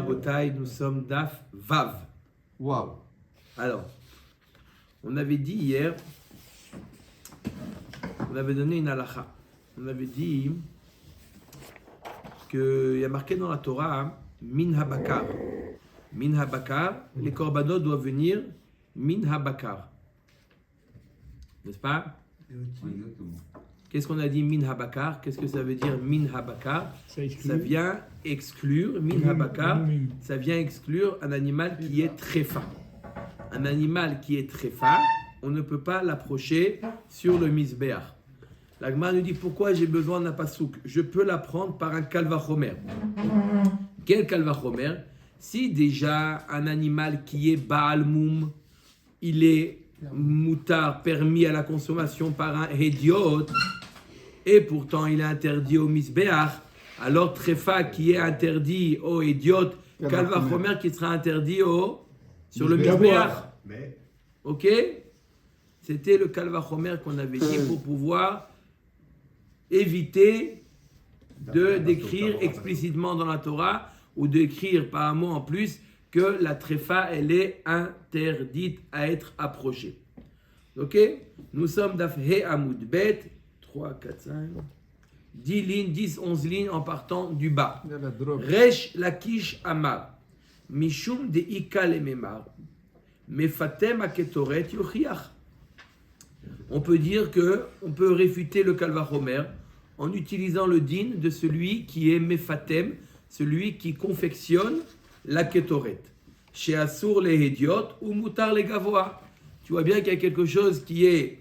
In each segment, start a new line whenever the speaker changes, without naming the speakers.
Rabotai, nous sommes Daf Vav.
Waouh.
Alors, on avait dit hier, on avait donné une halakha. On avait dit qu'il y a marqué dans la Torah Min Habakar. Min Habakar, les korbanot doivent venir Min Habakar. N'est-ce pas?
Exactement.
Qu'est-ce qu'on a dit Min Habakar? Qu'est-ce que ça veut dire Min Habakar? Ça vient exclure, Min Habakar, ça vient exclure un animal qui est tréfa. Un animal qui est tréfa, on ne peut pas l'approcher sur le misbéach. La Gemara nous dit pourquoi j'ai besoin d'un pasouk. Je peux l'apprendre par un kalvachomer. Quel kalvachomer? Si déjà un animal qui est Baal Moum, il est moutard, permis à la consommation par un hédiot, et pourtant il est interdit au misbéach, alors tréfa qui est interdit au hédiot, kalvachomer qui sera interdit sur le misbéach. Ok? C'était le kalvachomer qu'on avait dit pour pouvoir éviter de d'écrire explicitement dans la Torah ou d'écrire par un mot en plus que la tréfa, elle est interdite à être approchée. Ok? Nous sommes d'Af He Amoud Bet, 3, 4, 5, 10 lignes, 10, 11 lignes en partant du bas. Resh Lakish Amar, Mishum de Ika le Memar, Mefatem Aketoret Yochiach. On peut dire que on peut réfuter le kalvachomer en utilisant le din de celui qui est Mefatem, celui qui confectionne la ketoret. Chez Assour les hédiot ou Moutar les gavois. Tu vois bien qu'il y a quelque chose qui est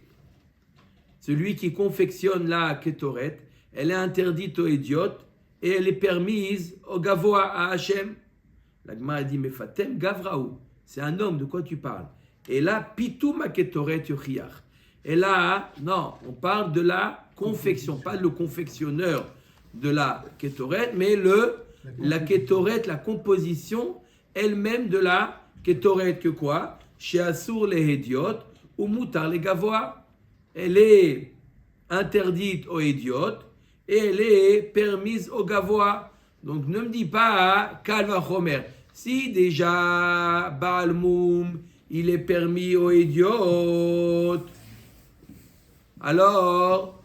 celui qui confectionne la ketoret, elle est interdite aux hédiot et elle est permise aux gavois, à Hachem. La Gemara dit Mefatem Gavraou. C'est un homme, de quoi tu parles? Et là, Pitou ma ketoret yochiach. Et là, non, on parle de la confection, pas le confectionneur de la ketoret, mais la ketoret, la composition elle-même de la ketoret, que quoi? Chez Assour les hédiot ou Moutar les gavois. Elle est interdite aux hédiot et elle est permise aux gavois. Donc ne me dis pas kalvachomer. Si déjà Baal Moum, il est permis aux hédiot, alors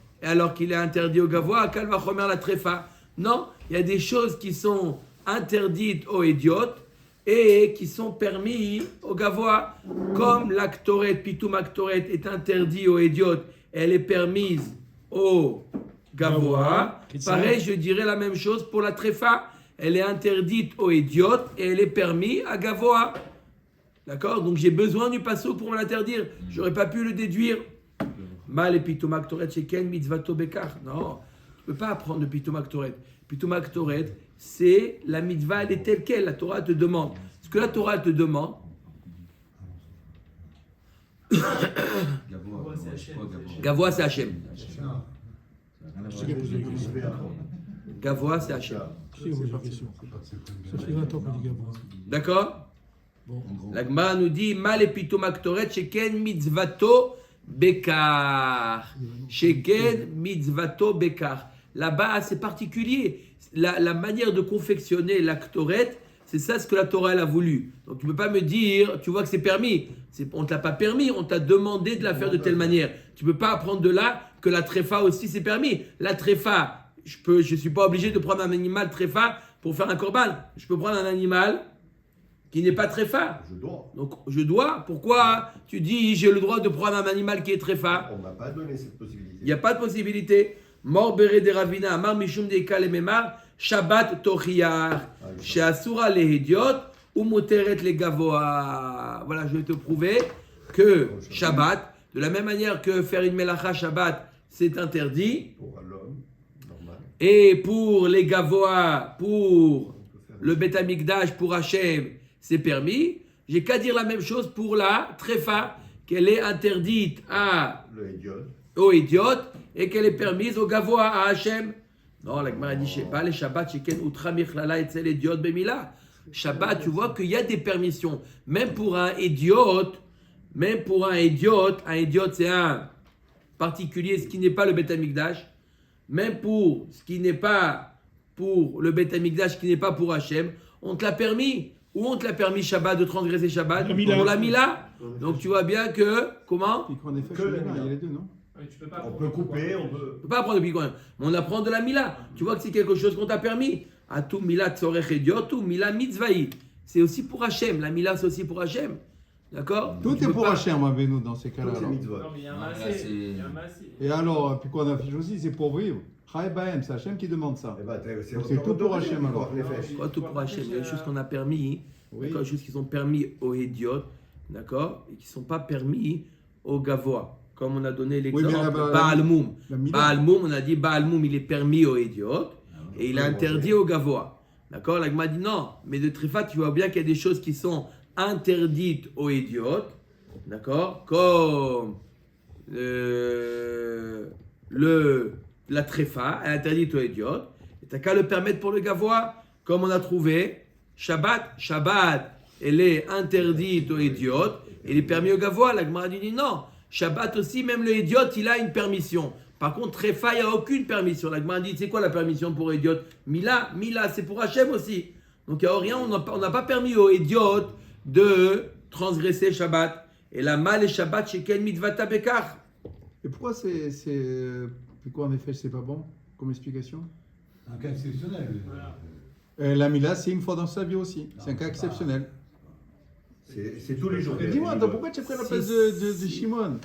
qu'il est interdit aux gavois, kalvachomer la tréfa. Non, il y a des choses qui sont interdites aux hédiot et qui sont permis aux gavois. Comme l'actoret, pitoum actoret est interdit aux hédiot, elle est permise aux gavois. Pareil, je dirais la même chose pour la tréfa. Elle est interdite aux hédiot et elle est permise à gavois. D'accord? Donc j'ai besoin du passo pour me l'interdire. J'aurais pas pu le déduire. Mal et pitoum actoret sheken mitzvato bekar. Non, tu peux pas apprendre de pitoum actoret. Pitoum actoret, c'est la mitzvah, elle est telle qu'elle. La Torah te demande. Ce que la Torah te demande. Gavois, c'est Hachem. Gavois, c'est Hachem. D'accord? La Gemara nous dit Mal et pitoum actoret sheken mitzvato bekar. Sheken mitzvato bekar. Là-bas, c'est particulier. La manière de confectionner l'actoret, c'est ça ce que la Torah elle a voulu. Donc tu ne peux pas me dire, tu vois que c'est permis. On ne t'a pas permis, on t'a demandé de la faire de telle manière. Tu ne peux pas apprendre de là que la tréfa aussi c'est permis. La tréfa, je ne suis pas obligé de prendre un animal tréfa pour faire un korban. Je peux prendre un animal qui n'est pas tréfa.
Je dois.
Donc je dois. Pourquoi tu dis j'ai le droit de prendre un animal qui est tréfa?
On ne m'a pas donné cette possibilité.
Il n'y a pas de possibilité. Mor bere de ravina, amar mishum de ikal memar, Shabbat tochiar, chez Asura les hédiot, ou moteret les gavoa. Voilà, je vais te prouver que Shabbat, de la même manière que faire une melacha Shabbat, c'est interdit.
Pour l'homme, normal.
Et pour les gavoa, pour le Beth Amikdash, pour Hachem, c'est permis. J'ai qu'à dire la même chose pour la tréfa, qu'elle est interdite
Le hédiot.
aux idiotes et qu'elle est permise aux gavois, à Hachem. Non, la Gemara dit, je sais pas, les Shabbat, sheken utra michlala et c'est l'idiot bemila. Shabbat, tu vois qu'il y a des permissions. Même pour un idiote, un idiote c'est un particulier, ce qui n'est pas le Beth Amikdash. Même pour ce qui n'est pas pour le Beth Amikdash, qui n'est pas pour Hachem, on te l'a permis. Ou on te l'a permis Shabbat de transgresser Shabbat
La Mila.
pour la Mila. Donc tu vois bien que, comment?
Puis qu'on est fait
Que
chez
la
les mains, il y a
Mila.
les deux, non?
On peut couper, on peut.
On peut pas apprendre depuis quand même. Mais on apprend de la Mila. Tu vois que c'est quelque chose qu'on t'a permis. À tout Mila Tzorech Ediot, tout Mila Mitzvahi. C'est aussi pour Hachem. La Mila, c'est aussi pour Hachem. D'accord?
Tout
Tu
est
peux
pour
pas-
Hachem, Rabbeinu, dans ces cas-là.
Toutes les
alors.
mitzvot.
Non, mais il y a un
Non, là,
massé.
c'est-
Il y a un massé.
Et alors, puis qu'on affiche aussi, c'est pour vivre. Chai Bahem, c'est Hachem qui demande ça.
Eh ben,
Donc c'est tout pour Hachem, alors.
En effet.
Quoi, tout pour Hachem? Il y a des choses qu'on a permis.
Oui.
D'accord, des choses qui sont permis aux idiotes, d'accord, et qui ne sont pas permis aux gavois. Comme on a donné l'exemple
mais
de Baal Moum.
La Mila.
Baal Moum, on a dit Baal Moum, il est permis aux idiotes et il est interdit aux gavois. D'accord, la Gemara dit non, mais de Tréfa, tu vois bien qu'il y a des choses qui sont interdites aux idiotes, d'accord, comme la Tréfa est interdite aux idiotes, et tu n'as qu'à le permettre pour le gavois, comme on a trouvé. Shabbat, elle est interdite aux idiotes, il est permis aux gavois. La Gemara dit non. Shabbat aussi, même le idiote, il a une permission. Par contre, Tréfa, il n'y a aucune permission. La Gemara dit, c'est quoi la permission pour idiote? Mila, c'est pour Hachem aussi. Donc, il n'y a rien, on n'a pas permis aux idiotes de transgresser Shabbat. Et la mal et Shabbat, chez Ken Mitvata Bekar.
Et pourquoi puis quoi, en effet, c'est pas bon comme explication?
Un cas exceptionnel.
Voilà.
La Mila, c'est une fois dans sa vie aussi. C'est un cas exceptionnel.
C'est tous les jours.
Et dis-moi, attends, pourquoi tu as pris la place de Shimon?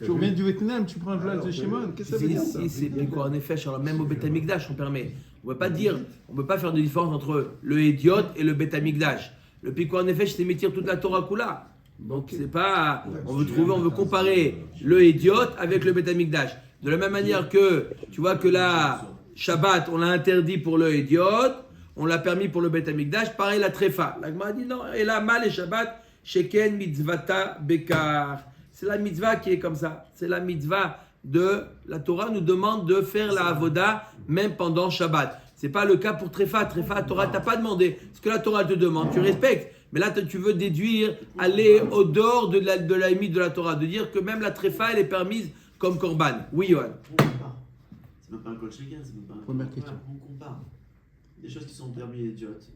Tu reviens du Vietnam, tu prends la place de Shimon. Qu'est-ce que ça veut dire ça?
Si, c'est quoi en effet, même au Beth Amikdash, on permet. On ne peut pas faire de différence entre le idiote et le Beth Amikdash. Le pico en effet, c'est métier toute la Torah Kula. Donc c'est pas, on veut comparer le idiote avec le Beth Amikdash. De la même manière que, tu vois que là, Shabbat, on l'a interdit pour le idiote, on l'a permis pour le Beth Amikdash, pareil la Tréfa. La Gemara dit non, et là, mal et Shabbat, Sheken mitzvata bekar. C'est la mitzvah qui est comme ça. C'est la mitzvah de la Torah nous demande de faire la avoda même pendant Shabbat. C'est pas le cas pour Tréfa. Tréfa, la Torah t'a pas demandé. Ce que la Torah te demande, tu respectes. Mais là, tu veux déduire, aller au dehors de la limite de la Torah, de dire que même la Tréfa, elle est permise comme korban. Oui, Yohan.
On compare. C'est même pas un code chacun, c'est même pas un
Première
code.
question.
On compare. Des choses qui sont permis idiotes,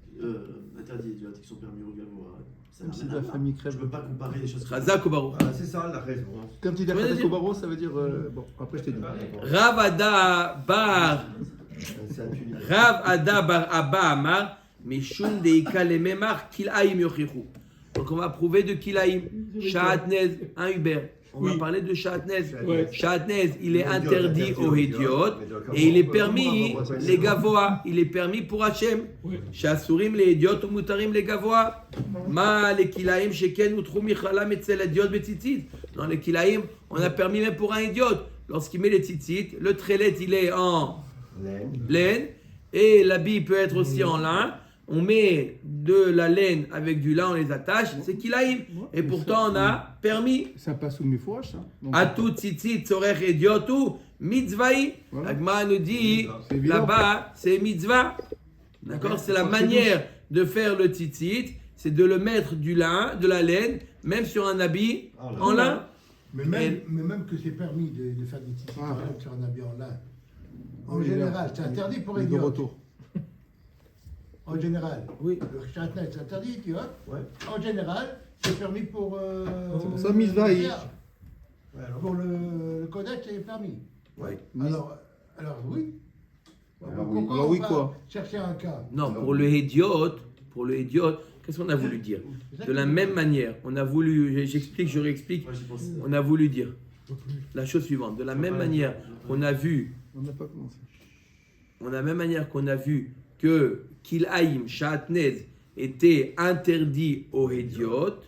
interdites idiotes, qui sont permis aux gavois. Ça n'a
Comme si
rien à
la
voir.
famille crève.
Je peux pas comparer des choses.
Chazak ou Baruch.
Voilà, c'est ça la raison.
Quand tu dis
Ouais,
Khazak
vas-y.
au barreau, ça veut dire. Bon, après je t'ai dit.
Rav Ada bar
C'est un tunnel.
Rav Ada bar Abba Amar, Mishum Deika Lememar, Kilaim Yochichu. Donc on va prouver de Kilaim. Shahatnez, un Uber. On va
Oui.
parler de Shahatnez.
Ouais.
Shahatnez, il est interdit aux idiotes et il est permis les gavois. Il est permis pour Hachem.
Ouais.
Shasurim les idiotes ou mutarim les gavois. Ma les Kilaim sheken utru michalam etzel idiot betzitzit. Dans les Kilaim, on a permis même pour un idiote. Lorsqu'il met les tzitzit, le trélet il est en laine et l'habit peut être aussi en lin. On met de la laine avec du lin, on les attache, c'est kilaïm. Et pourtant on a permis
Ça passe sous mes fourches, ça. Donc,
à tout tzitzit tzorech idiotu mitzvahi.
Voilà.
L'Agma nous dit
C'est évident.
là-bas c'est mitzvah. D'accord, c'est la manière de faire le tzitzit, c'est de le mettre du lin, de la laine, même sur un habit en lin.
Mais même que c'est permis de faire des titres
Ah.
par exemple, sur un habit en lin. En
Oui,
général, c'est interdit pour les
de
idiotes.
retour.
En général.
Oui.
Le châtenay, c'est interdit, tu vois.
Ouais.
En général, c'est permis pour.
C'est pour ça, mitzvah,
le
il-
tiers. Pour le codex, c'est permis.
Ouais.
Alors oui.
Alors oui.
Pourquoi
Alors
on
oui,
va
quoi
chercher un cas.
Non, pour le idiote, qu'est-ce qu'on a voulu dire? De la même manière, on a voulu, j'explique, je réexplique,
Moi, j'ai pensé.
on a voulu dire la chose suivante. De la même manière qu'on a vu,
On n'a pas commencé.
que Kilaim, Shahatnez était interdit aux idiotes,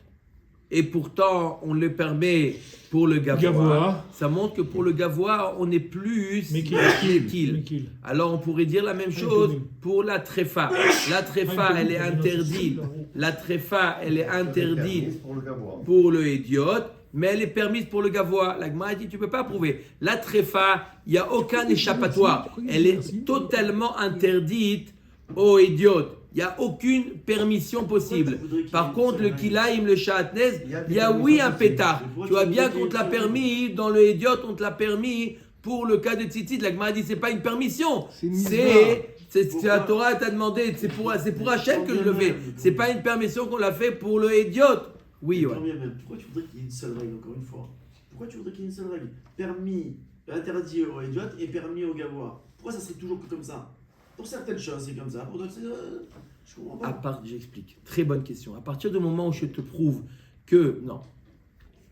et pourtant on le permet pour le gavois.
Gavois.
Ça montre que pour le gavois, on est plus
Mekil.
Mekil.
Mekil.
Alors on pourrait dire la même chose pour la tréfa. La tréfa, elle est interdite. La tréfa, elle est interdite
Pour le gavois.
pour le idiote, mais elle est permise pour le gavois. La Gemara dit tu peux pas prouver. La tréfa, il n'y a aucun échappatoire. Elle est totalement interdite aux idiotes. Il n'y a aucune permission possible. Par contre, le kilaim, le shahatnez, il y a oui un pétard. Tu vois bien qu'on te l'a permis, dans le idiote, on te l'a permis pour le cas de tzitzit. La Gemara dit c'est pas une permission,
C'est une
c'est C'est ce que la Torah t'a demandé. C'est pour Hachem que je le fais. C'est pas une permission qu'on l'a fait pour le idiote. Oui, ouais.
Pourquoi tu voudrais qu'il y ait une seule règle, encore une fois? Pourquoi tu voudrais qu'il y ait une seule règle? Permis, interdit aux idiotes et permis aux gavois. Pourquoi ça serait toujours que comme ça? Pour certaines choses, c'est comme ça. Pour d'autres, c'est. Je comprends pas.
J'explique. Très bonne question. À partir du moment où je te prouve que. Non.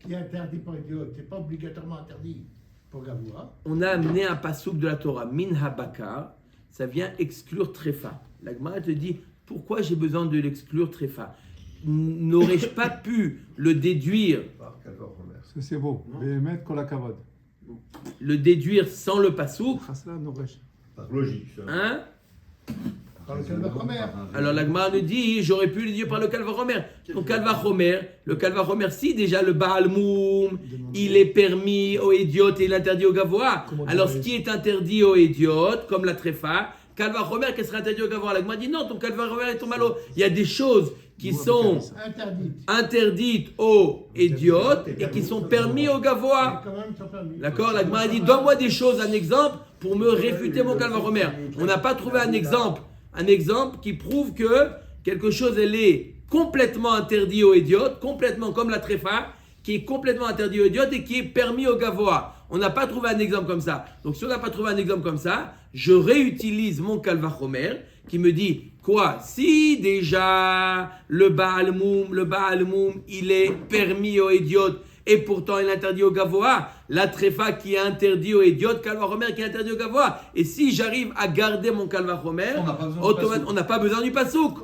Ce qui est interdit pour idiot, c'est pas obligatoirement interdit pour Gavois.
On a amené un pasouk de la Torah. Min habakar. Ça vient exclure tréfa. La Gemara te dit pourquoi j'ai besoin de l'exclure tréfa. N'aurais-je pas pu le déduire?
Parce que c'est beau. Béhémet kol hakavod.
Le déduire sans le pasouk?
Chasla noresh.
Par logique. Ça.
Hein?
Par le Calvachomer.
Alors la Gemara nous dit j'aurais pu le dire par le Calvachomer. Donc le Calvachomer, si déjà le Baal Moum, il est permis aux idiotes et il est interdit aux gavois. Alors ce qui est interdit aux idiotes, comme la tréfa, Calvachomer qui sera interdit aux gavois. La Gemara dit non, ton Calvachomer est ton malo. Il y a des choses qui sont interdites aux idiotes et qui sont permis aux gavois. D'accord? La Gemara dit donne-moi des choses, un exemple pour me réfuter mon Calvachomer. On n'a pas trouvé un exemple qui prouve que quelque chose elle est complètement interdit aux idiotes, complètement comme la tréfa, qui est complètement interdit aux idiotes et qui est permis aux gavois. On n'a pas trouvé un exemple comme ça. Donc si on n'a pas trouvé un exemple comme ça, je réutilise mon Calvachomer qui me dit quoi? Si déjà le Baal Moum, il est permis aux idiotes et pourtant il est interdit aux gavois, la tréfa qui est interdit aux idiotes, Calvachomer qui est interdit aux gavois. Et si j'arrive à garder mon Calvachomer, on n'a pas besoin du pasouk.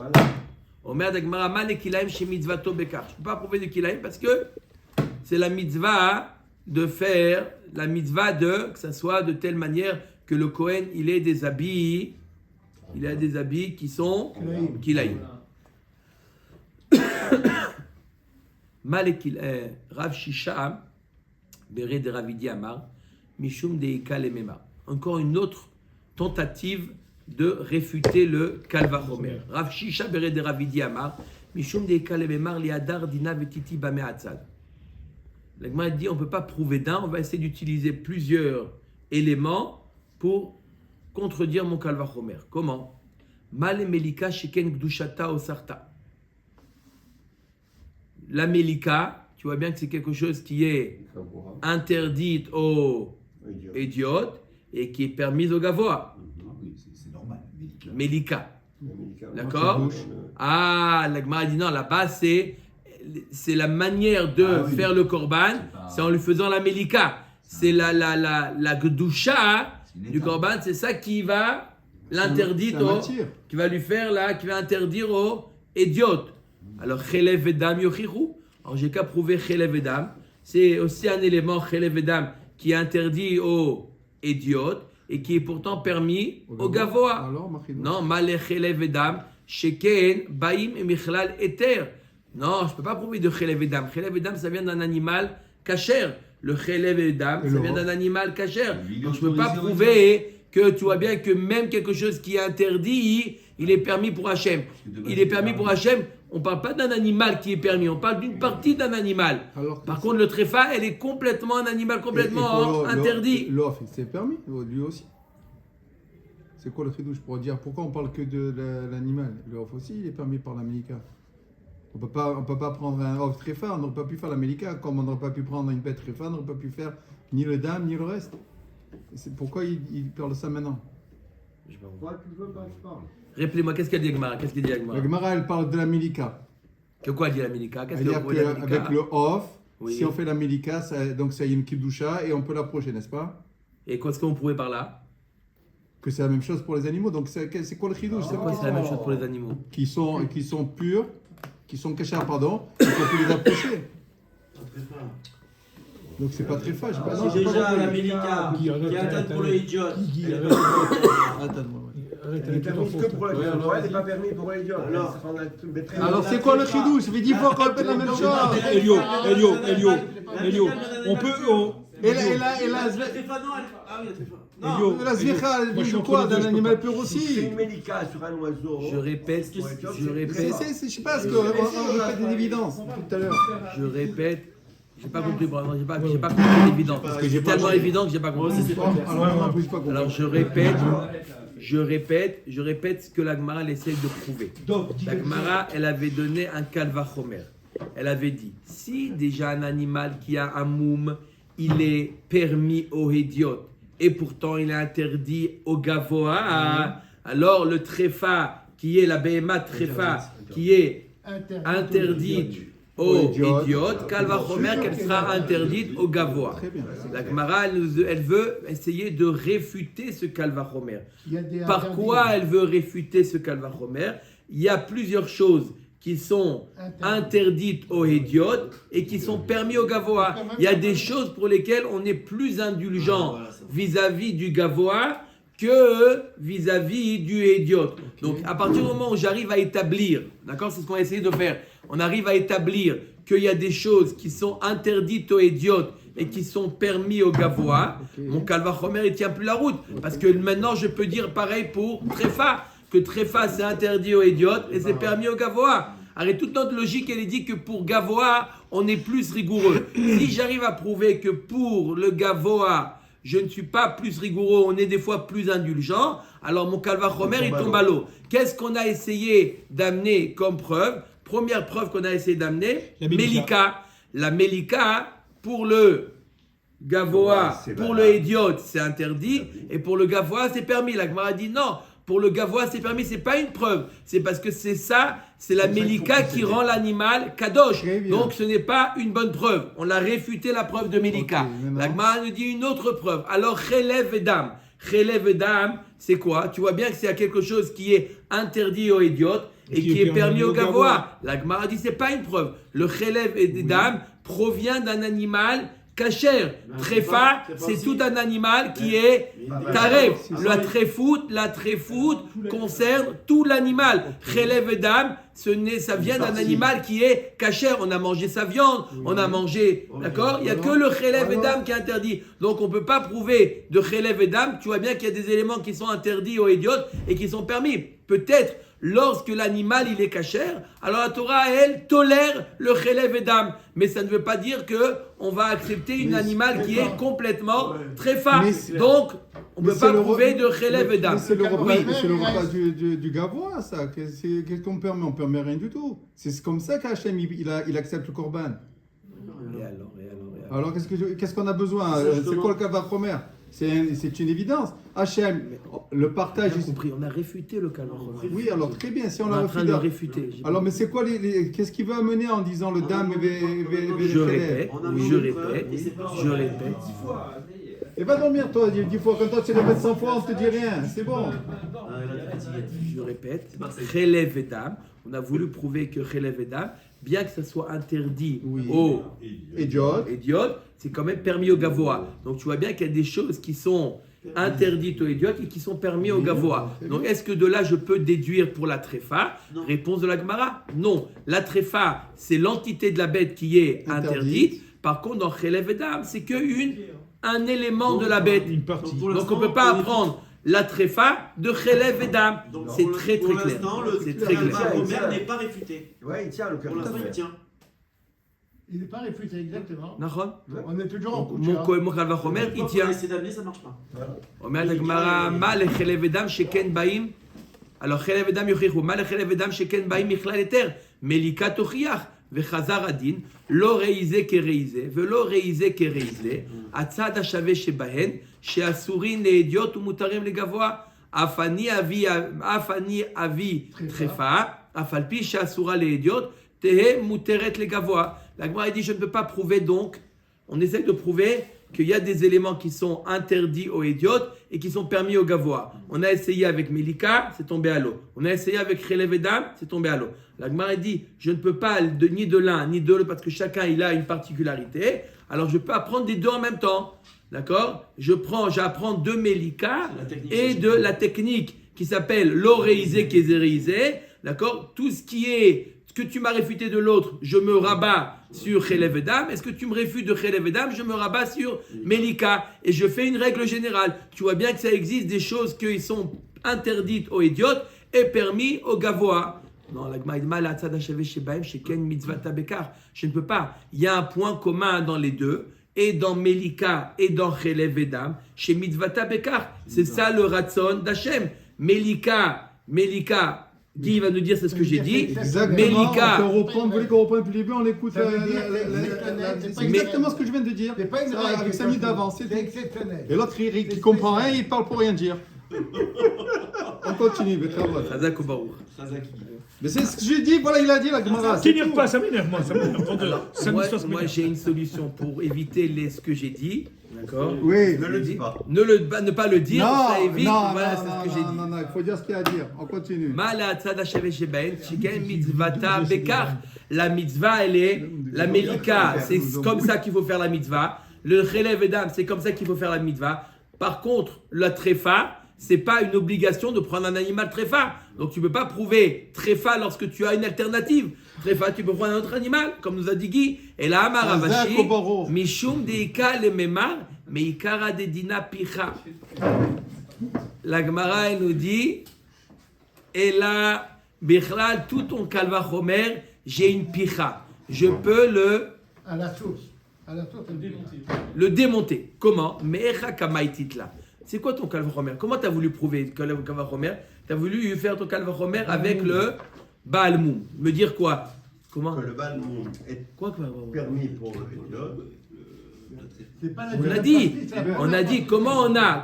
Omer d'Agmara mal et kilaim chez mitzvato bekar. Je ne peux pas prouver de kilaim parce que c'est la mitzvah de faire, la mitzvah que ça soit de telle manière que le Kohen il ait des habits qui sont kilaim. Malekil Rav Shisha Bere de Ravidi Amar Mishum Deika Lemema. Encore une autre tentative de réfuter le Calvachomer. Rav Shisha Bere de Ravidi Amar Mishum Deika Lememar Liadar Dina Vetiti Bameatzad. La Gemara dit on ne peut pas prouver d'un, on va essayer d'utiliser plusieurs éléments pour contredire mon Calvachomer. Comment? Male Melika Shiken Gdushata Osarta. La Melika, tu vois bien que c'est quelque chose qui est interdite aux idiotes et qui est permise aux gavois.
Oui, c'est normal,
Melika. D'accord? Ah, la Gemara dit non, là-bas c'est la manière de faire le korban, c'est en lui faisant la Melika. C'est la Gdusha du korban, c'est ça qui va l'interdire, qui va lui faire là, qui va interdire aux idiotes. Alors, Chelev Edam Yochiru. Alors, j'ai qu'à prouver Chelev Edam. C'est aussi un élément Chelev Edam qui est interdit aux idiotes et qui est pourtant permis aux gavois. Non, Malé Chelev Edam, Sheken, Baim et Michlal Eter. Non, je ne peux pas prouver de Chelev Edam. Chelev Edam, ça vient d'un animal kasher. Le Chelev Edam, ça vient d'un animal kasher. Donc, je ne peux pas prouver que tu vois bien que même quelque chose qui est interdit, il est permis pour Hachem. Il est permis pour Hachem. On ne parle pas d'un animal qui est permis, on parle d'une partie d'un animal. Par contre, le tréfa, elle est complètement un animal complètement interdit.
L'off, c'est permis, lui aussi. C'est quoi le chidouche pour dire pourquoi on parle que de l'animal? L'off aussi, il est permis par la Melika. On peut pas prendre un off tréfa, on n'aurait pas pu faire la Melika, comme on n'aurait pas pu prendre une bête tréfa, on n'aurait pas pu faire ni le dame ni le reste. C'est pourquoi il parle de ça maintenant?
Pourquoi tu veux pas que je parle?
Rappelez-moi, qu'est-ce qu'elle dit Agmara?
La Gemara, elle parle de la Melika.
Que quoi dit la Melika? Qu'est-ce
C'est-à-dire
que la Melika?
qu'avec le off,
oui.
Si on fait la Melika, donc ça y est une kidusha et on peut l'approcher, n'est-ce pas?
Et qu'est-ce qu'on prouvait par là?
Que c'est la même chose pour les animaux. Donc c'est quoi le chidouche?
C'est quoi? C'est la même chose pour les animaux.
Qui sont purs, qui sont cachés, pardon, et qu'on peut les approcher. Donc c'est pas très fâche.
C'est déjà la Melika qui est interdite pour les idiotes.
Elle est permise que pour la gavoie, elle n'est pas permise pour les idiots.
Alors c'est quoi le chidouche? Ça fait 10 fois qu'on répète la même chose.
Elio, on peut...
Et la zvicha, elle dit quoi? D'un animal pur aussi.
C'est une mélika sur un oiseau.
Je répète.
Je sais pas ce qu'on répète une évidence tout à l'heure.
Je répète. J'ai pas compris, j'ai pas compris l'évidence. Parce que c'est tellement évident que j'ai pas compris.
Alors je répète.
je répète ce que la Gemara essaie de prouver.
Donc, dis
La Gemara, elle avait donné un kalvachomer. Elle avait dit, si déjà un animal qui a un moum, il est permis au hédiot, et pourtant il est interdit au gavoa, alors le tréfa, qui est la BMA tréfa, qui est interdite au idiot, kalvachomer, qu'elle sera interdite au gavoa.
Très bien.
La Gemara, elle veut essayer de réfuter ce kalvachomer.
Il y a des
Par
interdits.
quoi elle veut réfuter ce kalvachomer? Il y a plusieurs choses qui sont interdites aux idiotes et qui sont permis au gavoa. Il y a des choses pour lesquelles on est plus indulgent vis-à-vis du gavoa que vis-à-vis du idiot. Donc, à partir du moment où j'arrive à établir, d'accord, c'est ce qu'on a essayé de faire, on arrive à établir qu'il y a des choses qui sont interdites aux idiotes et qui sont permis au gavoa, mon kalvachomer, il tient plus la route. Parce que maintenant, je peux dire pareil pour tréfa, que tréfa, c'est interdit aux idiotes et c'est permis au gavoa. Alors, toute notre logique, elle est dit que pour gavoa, on est plus rigoureux. Si j'arrive à prouver que pour le gavoa, je ne suis pas plus rigoureux, on est des fois plus indulgent, alors mon kalvachomer, il tombe à l'eau. Qu'est-ce qu'on a essayé d'amener comme preuve? Première preuve qu'on a essayé d'amener, Mélika. La Mélika, pour le gavoa, pour le idiot, c'est interdit, et pour le gavoa, c'est permis. La Gemara dit non, pour le gavoa, c'est permis, c'est pas une preuve, c'est parce que c'est ça, c'est la Mélika qui rend l'animal kadosh. Donc ce n'est pas une bonne preuve. On a réfuté la preuve de Mélika. La Gemara nous dit une autre preuve. Alors, Chelev et Dam. Chelev et Dam, c'est quoi? Tu vois bien que c'est quelque chose qui est interdit aux idiotes et qui est permis au gavoa. La Gemara dit c'est pas une preuve. Le Chelev et Dam provient d'un animal kasher. Tréfa, c'est tout un animal qui est taref. La tréfoute concerne tout l'animal. Chelev et Dam, ça vient d'un animal qui est kasher. On a mangé sa viande, on a mangé, d'accord? Il n'y a que le Chelev et Dam qui est interdit. Donc on ne peut pas prouver de Chelev et Dam. Tu vois bien qu'il y a des éléments qui sont interdits aux idiotes et qui sont permis. Peut-être lorsque l'animal il est kasher, alors la Torah elle tolère le Chelev et Dam. Mais ça ne veut pas dire que on va accepter un animal qui est complètement tréfa. Donc on ne peut pas prouver de Chelev et Dam.
C'est le repas du gavois, ça. Qu'est-ce qu'on permet? On ne permet rien du tout. C'est comme ça qu'Hachem il accepte le korban.
Et alors.
Alors qu'est-ce qu'on a besoin? C'est quoi le kalvachomer? C'est une évidence. Hachem, le partage.
J'ai compris, on a réfuté le kalvachomer.
Oui, alors très bien, si on
On est
l'a
en train de
réfuté.
le réfuter.
Alors, mais c'est quoi qu'est-ce qu'il veut amener en disant le dame
Je répète.
Et va dormir toi 10 fois, quand toi tu le mets 100 fois, on te dit rien, c'est bon.
Je répète, Chelev et Dam, on a voulu prouver que Chelev et Dam, bien que ça soit interdit aux idiotes, c'est quand même permis au gavoa. Donc tu vois bien qu'il y a des choses qui sont interdites aux idiotes et qui sont permis au gavoa. Donc est-ce que de là je peux déduire pour la tréfa? Réponse de la Gemara, non. La tréfa, c'est l'entité de la bête qui est interdite. Par contre, dans Chelev et Dam, c'est qu'un élément de la bête. Donc on ne peut pas apprendre la tréfa de Chelev et Dam. C'est très très clair. C'est très clair.
Le Omer n'est pas réfuté.
Ouais, il tient le
Pour l'instant, il tient.
Il n'est pas réfuté exactement.
Nahon?
On est toujours en
Mon kalvachomer, il
On
tient.
a essayé d'amener, ça ne marche pas.
אומר לגמרא, מה לחלב ודם שכן באים? הלא חלב ודם יוכיחו, מה לחלב ודם שכן באים מכלל היתר? מליקה תוכיח, וחזר הדין, לא ראי זה כראי זה, ולא ראי זה כראי זה, הצד השווה שבהן, שאסורין לאדיוט ומותרים לגבוה, אף אני אביא תחפה, אף על פי שאסורה לאדיוט, תהא מותרת לגבוה. La Gemara dit, je ne peux pas prouver donc, on essaie de prouver qu'il y a des éléments qui sont interdits aux idiotes et qui sont permis aux gavois. On a essayé avec Mélika, c'est tombé à l'eau. On a essayé avec Chelev et Dam, c'est tombé à l'eau. La Gemara dit, je ne peux pas ni de l'un ni de l'autre parce que chacun il a une particularité. Alors je peux apprendre des deux en même temps. D'accord? J'apprends de Mélika et de la technique qui s'appelle l'oréisé kézérisé. D'accord? Tout ce que tu m'as réfuté de l'autre, je me rabats sur Chelev et Dam. Est-ce que tu me réfutes de Chelev et Dam? Je me rabats sur Mélika. Et je fais une règle générale. Tu vois bien que ça existe des choses qui sont interdites aux idiotes et permis aux gavois. Non, la Gemara je ne peux pas. Il y a un point commun dans les deux. Et dans Mélika et dans Chelev et Dam, chez Mitzvata Bekar. C'est ça le Ratzon d'Hachem. Melika, Guy va nous dire c'est ce que j'ai dit.
Exactement.
Melika.
Vous voulez qu'on reprenne depuis le début, on écoute.
Ça veut dire,
C'est exactement ce que je viens de dire.
C'est pas une
Ça,
règle
avec
que
5 minutes
je-
d'avance, c'est
C'est
tout.
exceptionnel.
Et l'autre, il comprend rien, il parle pour rien dire. On continue, Bekhavod.
Chazak ou Baruch.
Mais c'est ce que j'ai dit, voilà, il a dit la Gemara. c'est
T'énerve
tout.
pas, ça m'énerve, moi, ça m'énerve.
Moi, j'ai une solution pour éviter ce que j'ai dit. D'accord.
Oui.
Ne le dis pas.
Ne pas le dire, ça
Non,
évite.
non,
Voilà, c'est
non,
ce que j'ai dit.
non, il faut dire ce qu'il y a à dire. On continue.
Mala tzad hashaveh sheben, shigen mitzvata bekar. La mitzvah, elle est la melika. C'est comme ça qu'il faut faire la mitzvah. Le chelev edam, c'est comme ça qu'il faut faire la mitzvah. Par contre, la tréfa, c'est pas une obligation de prendre un animal tréfa. Donc tu peux pas prouver tréfa lorsque tu as une alternative. Tréfa, tu peux prendre un autre animal, comme nous a dit Guy. Et là, Amaravashi, mishum deika le memar, meikara de dina picha. La Gemara, elle nous dit, et là, Bichlal, tout ton kalvachomer, j'ai une picha. Je peux
À la source. À la source,
le démonter. Comment? Me'echa kamaititla. C'est quoi ton kalvachomer? Comment tu as voulu prouver le kalvachomer? Tu as voulu faire ton kalvachomer avec le Baal Moum. Me dire quoi? Comment?
Que le bal monde est
Quoi que
permis pour le idiot.
c'est pas la
On l'a
deuxième
dit,
partie, c'est la
on
première
a dit
partie.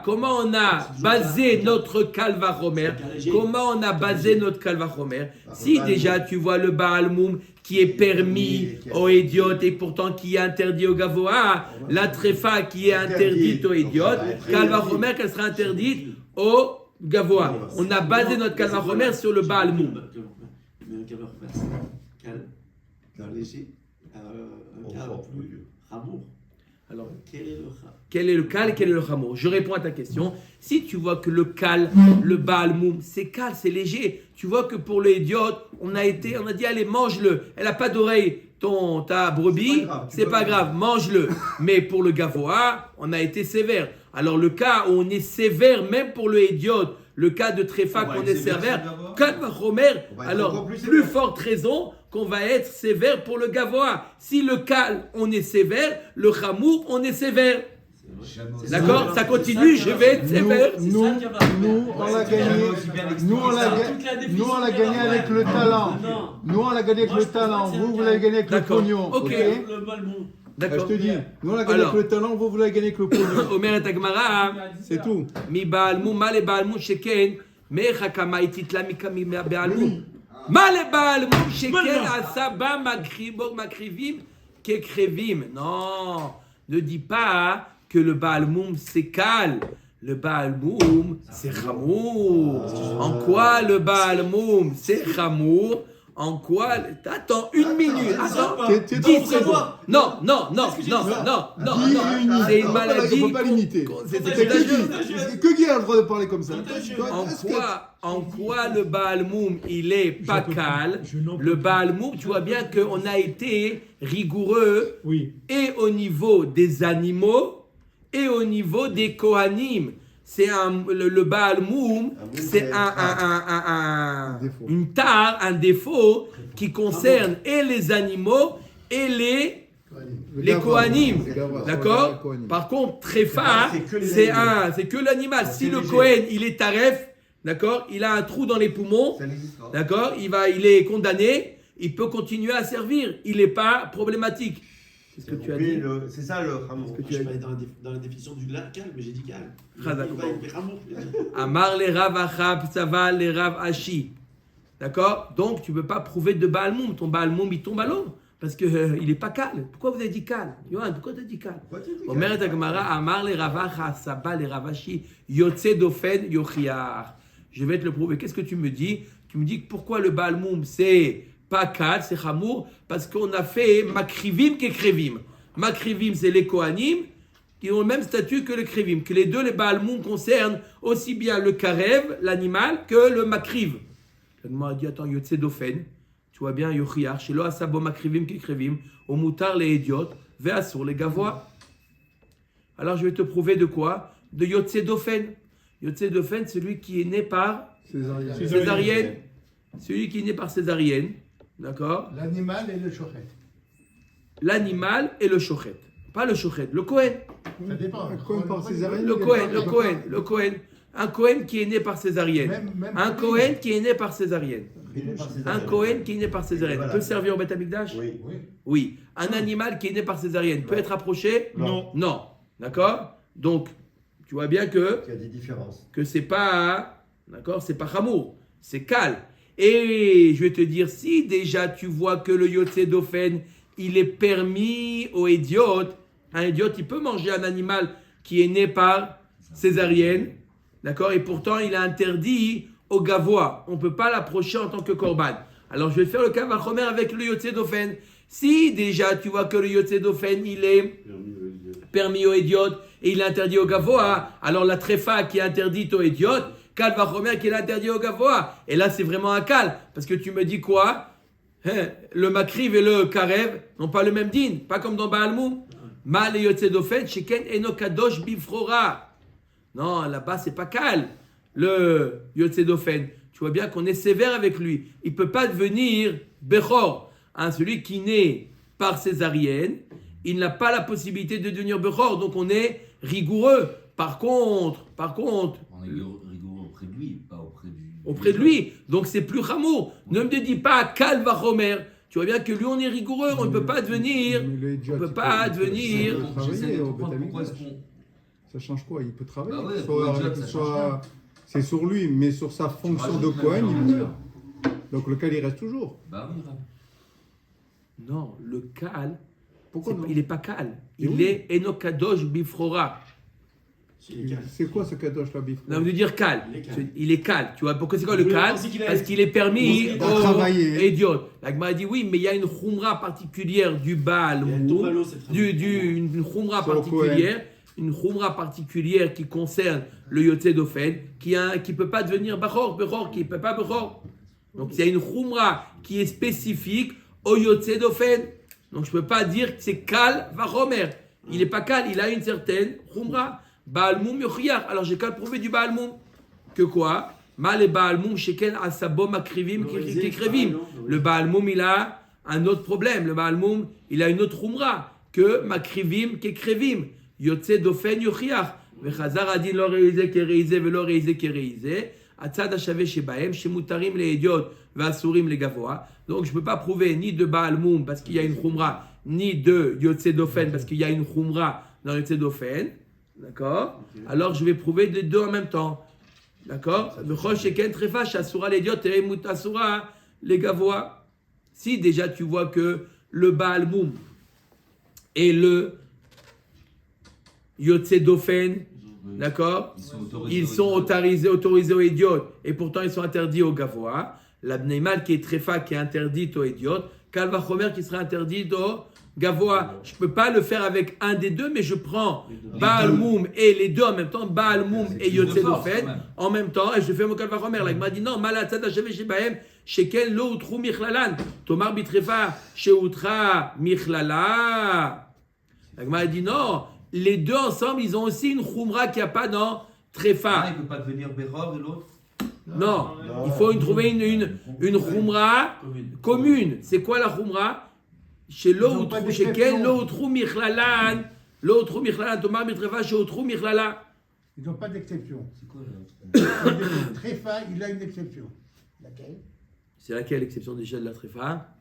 comment on a basé notre kalvachomer, comment on a basé notre kalvachomer. Si déjà tu vois le Baal Moum qui est permis aux idiotes et pourtant qui est interdit au Gavoa, la tréfa qui est interdite aux idiotes, kalvachomer qu'elle sera interdite au Gavoa. On a basé notre kalvachomer sur le Baal Moum.
Mais un calvaire calme, léger, un calme plus ramour.
Alors,
Quel est le ram?
quel est le cal et quel est le chameau? Je réponds à ta question. Si tu vois que le cal, le Baal Moum, c'est cal, c'est léger. Tu vois que pour l'idiot, on a dit allez, mange-le. Elle n'a pas d'oreille, ta brebis, c'est pas grave, mange-le. Mais pour le Gavoa, on a été sévère. Alors le cas où on est sévère, même pour le idiot, le cas de Tréfa qu'on est sévère, Kalvachomer, alors plus forte raison qu'on va être sévère pour le Gavoa. Si le Kal, on est sévère, le Chamour, on est sévère. D'accord? Ça continue, je vais être sévère.
Nous, on l'a gagné. Nous, on l'a gagné avec le talent. Nous, on l'a gagné avec le talent. Vous l'avez gagné avec le
D'accord.
pognon.
Ok.
Le Balmont.
Je
D'accord.
te dis, nous, on l'a gagné
Alors.
avec le talent. Vous l'avez gagné avec le pognon.
Omer et Agmara,
C'est tout.
mi Baal Moum, ma le Baal Moum sheken, mecha kama ititla mi Baal Moum. Ma le Baal Moum sheken asaba makrivim kekrevim. Non, ne dis pas que le Baal Moum c'est Kal. Le Baal Moum c'est Chamour. En quoi le Baal Moum c'est Chamour? En quoi? Attends, une minute. Attends,
T'es
10
trop
secondes. Non. C'est une maladie.
On peut pas limiter.
C'est
C'est que Guy a le droit de parler comme ça.
En quoi le Baal Moum, il est pas calme? Le Baal Moum, tu vois bien qu'on a été rigoureux
Oui.
et au niveau des animaux et au niveau des Kohanim. C'est le Baal Moum, c'est une tare, un défaut qui concerne et les animaux et les Kohanim. D'accord? Par contre, Tréfa, c'est que l'animal. Si le Kohen, il est taref, d'accord? Il a un trou dans les poumons, d'accord? Il est condamné, il peut continuer à servir. Il n'est pas problématique. C'est ce que tu as dit.
C'est ça le rameau.
Je suis allé dans la définition du calme, mais j'ai dit calme.
Chazak.
Il ramour.
Amar les Rav Achab, Tzava les Rav Ashi. D'accord? Donc tu ne peux pas prouver de Baal Moum. Ton Baal Moum, il tombe à l'eau. Parce qu'il n'est pas calme. Pourquoi vous avez dit calme? Yohan, pourquoi tu as dit calme? Omer et Agmara, Amar les Rav Achab, Tzava les Rav Ashi, Yotze Dofen Yochiar. Je vais te le prouver. Qu'est-ce que tu me dis? Tu me dis que pourquoi le Baal Moum, c'est pas Kal, c'est Chamour, parce qu'on a fait Makrivim qu'Ekrevim. Makrivim, c'est les Kohanim, qui ont le même statut que les Krivim, que les deux, les Baal Moum, concernent aussi bien le Karev, l'animal, que le Makriv. Le Gemara dit, attends, Yotze Dofen, tu vois bien, Yochiar, Shelo Asabo Makrivim qu'Ekrevim, au Moutar les idiotes, Ve'asur les Gavois. Alors je vais te prouver de quoi? De Yotze Dofen. Yotze Dofen, c'est celui qui est né par césarienne. Celui qui est né par césarienne. D'accord?
L'animal et le chochet.
L'animal et le shochet. Pas le shochet, le Kohen.
Ça dépend.
Cohen par césarienne.
Le Kohen. Un Cohen qui est né par césarienne. Un Cohen qui est né par césarienne. Un Cohen qui est né par césarienne peut servir au Beth Amikdash?
Oui.
Oui. Un animal qui est né par césarienne peut être approché?
Non.
Non. D'accord? Donc, tu vois bien que
Il y a des différences.
c'est pas, d'accord, c'est pas chamour, c'est cal. Et je vais te dire, si déjà tu vois que le Yotze d'Ofen, il est permis aux idiotes, un idiote, il peut manger un animal qui est né par césarienne, d'accord, et pourtant il est interdit au gavois. On ne peut pas l'approcher en tant que korban. Alors je vais faire le cas Vachomer avec le Yotze d'Ofen. Si déjà tu vois que le Yotze d'Ofen, il est permis aux idiotes et il est interdit au gavois, alors la tréfa qui est interdite aux idiotes, Kal Vachomer qui est interdit au gavois. Et là c'est vraiment un cal, parce que tu me dis quoi? Le makriv et le karev n'ont pas le même din, pas comme dans Baalmoum. Ma le Yotze d'Ofen, sheken eno kadosh bifrora. Non, là-bas c'est pas cal. Le Yotze d'Ofen, tu vois bien qu'on est sévère avec lui. Il ne peut pas devenir Bechor. Celui qui naît par césarienne, il n'a pas la possibilité de devenir Bechor. Donc on est rigoureux. Par contre,
On est rigoureux auprès de lui, pas
auprès de lui. Donc c'est plus Hamour. Ne me dis pas Kal Vachomer. Tu vois bien que lui on est rigoureux. On ne peut pas devenir. On ne peut pas devenir.
J'essaie de
au
comprendre
Beth
pourquoi est-ce
Amikdash.
qu'on...
Ça change quoi? Il peut travailler.
Bah ouais,
qu'il
pour
soit-
le job,
qu'il
ça
soit- C'est sur lui, mais sur sa fonction de Cohen, il peut faire. Donc le cal, il reste toujours.
Bah oui, Rab.
Non, le Kal,
Pourquoi non?
il n'est pas Kal.
Et
Il
oui.
est Enokadosh Bifrora.
C'est quoi ce kadosh là, bif?
Non, on veut dire cal.
Il est cal.
Il est cal. Tu vois, pourquoi c'est quoi le
Vous voulez
cal?
penser qu'il a-
Parce qu'il est permis
Il a travaillé.
aux idiotes. La Gemara dit oui, mais il y a une khumra particulière du Baal
Il y a
Moum,
Tomalo, c'est très
une khumra
Sur le
particulière, une khumra particulière qui concerne le Yotze d'Ofen, qui peut pas devenir Bechor, qui peut pas Bechor. Donc il y a une khumra qui est spécifique au Yotze d'Ofen. Donc je peux pas dire que c'est Kal Vachomer. Il n'est pas Kal, il a une certaine khumra. Baal Moum Yochiach. Alors j'ai qu'à le prouver du Baal Moum. Que quoi? Mal et Baal Moum Sheken Asabo Makrivim Kikrivim. Le Baal Moum il a un autre problème. Le Baal Moum il a une autre khumra que Makrivim Kikrivim. Yotze Dofen Yochiach. Vechazar Adin lo reize kereize velo reize kereize. Atzad Hashave Shebahem Shemutarim les idiotes Vasurim les gavoa. Donc je ne peux pas prouver ni de Baal Moum parce qu'il y a une khumra, ni de Yotze Dofen parce qu'il y a une khumra dans Yotze Dofen. D'accord? Alors je vais prouver les deux en même temps. D'accord? Les gavois. Si déjà tu vois que le Baal Moum et le Yotze d'Ofen, d'accord? Ils sont autorisés aux idiotes et pourtant ils sont interdits aux gavois. La Bneimal qui est tréfa qui est interdite aux idiotes. Kalva Chomer qui sera interdite aux gavois. Je ne peux pas le faire avec un des deux, mais je prends Baal Moum et les deux en même temps, Baal Moum et Yotze d'Ofen en même temps, et je fais mon Kalva Chomer. La Gemara dit non, Malatzad Hashave Shebahem, Sheken lo utru michlalan, Tomar bitrefa, sheutra michlala. La Gemara dit non, les deux ensemble, ils ont aussi une khumra qu'il n'y a pas dans trefa.
Il ne peut pas devenir Bechor et l'autre.
Non, il faut trouver une khumra commune. C'est quoi la khumra? Chez l'autre, chez quel l'autre michlalan, l'autre michlalan, Thomas mitrefa, chez l'autre michlala.
Ils n'ont pas d'exception.
C'est quoi là?
Très fin, il a une exception. Laquelle?
C'est laquelle l'exception déjà de la tréfa?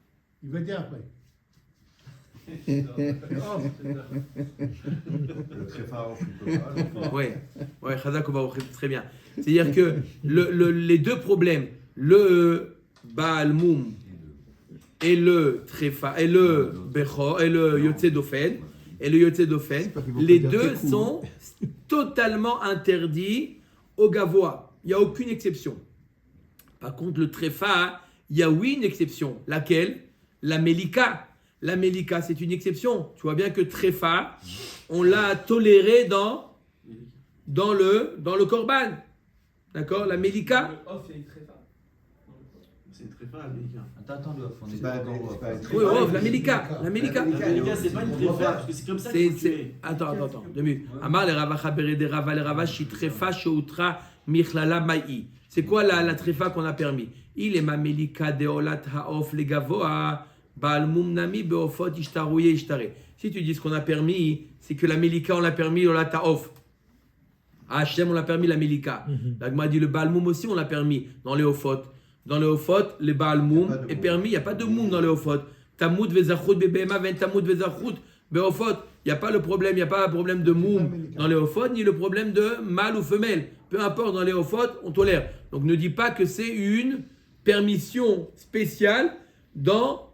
Il va dire après.
Le très phare,
Oui, Chazak va très bien. C'est-à-dire que les deux problèmes, le Baal Moum et le Tréfa, et le Bechor, et le Yotze d'Ofen, les deux sont totalement interdits au gavois. Il n'y a aucune exception. Par contre, le Tréfa, il y a oui une exception. Laquelle? La Mélika. La Mélika, c'est une exception. Tu vois bien que Tréfa, on l'a toléré dans le Korban. D'accord? La Mélika.
C'est une tréfa, l'Américain.
Attends, le off, on est
C'est pas-
pas encore.
c'est pas un
Oui, oh, la Mélika. La Mélika.
L'Américain, c'est pas une tréfa, parce que c'est comme ça qu'il faut tuer.
Attends. 2 minutes. Amar le Ravacha Berede Rava le Rava Shitrefa Shoutra Michlala Maï. C'est quoi la tréfa qu'on a permis? Il est ma Mélika Deolat Haof le Gavoa Baal Moum Nami Beofot Ishtarouye Ishtare. Si tu dis ce qu'on a permis, c'est que la Mélika on l'a permis Olat Haof. À Hachem, on l'a permis la Melika. La Gemara dit le Baal Moum aussi, on l'a permis dans les Hofot. Dans les Hofot, le Baal Moum est permis. Il n'y a pas de Moum dans les Hofot. Tamoud vezachut bebema ven tamoud vezachut beofot. Il n'y a pas le problème, il n'y a pas un problème de Moum dans les Hofot, ni le problème de mâle ou femelle. Peu importe, dans les Hofot, on tolère. Donc ne dis pas que c'est une permission spéciale dans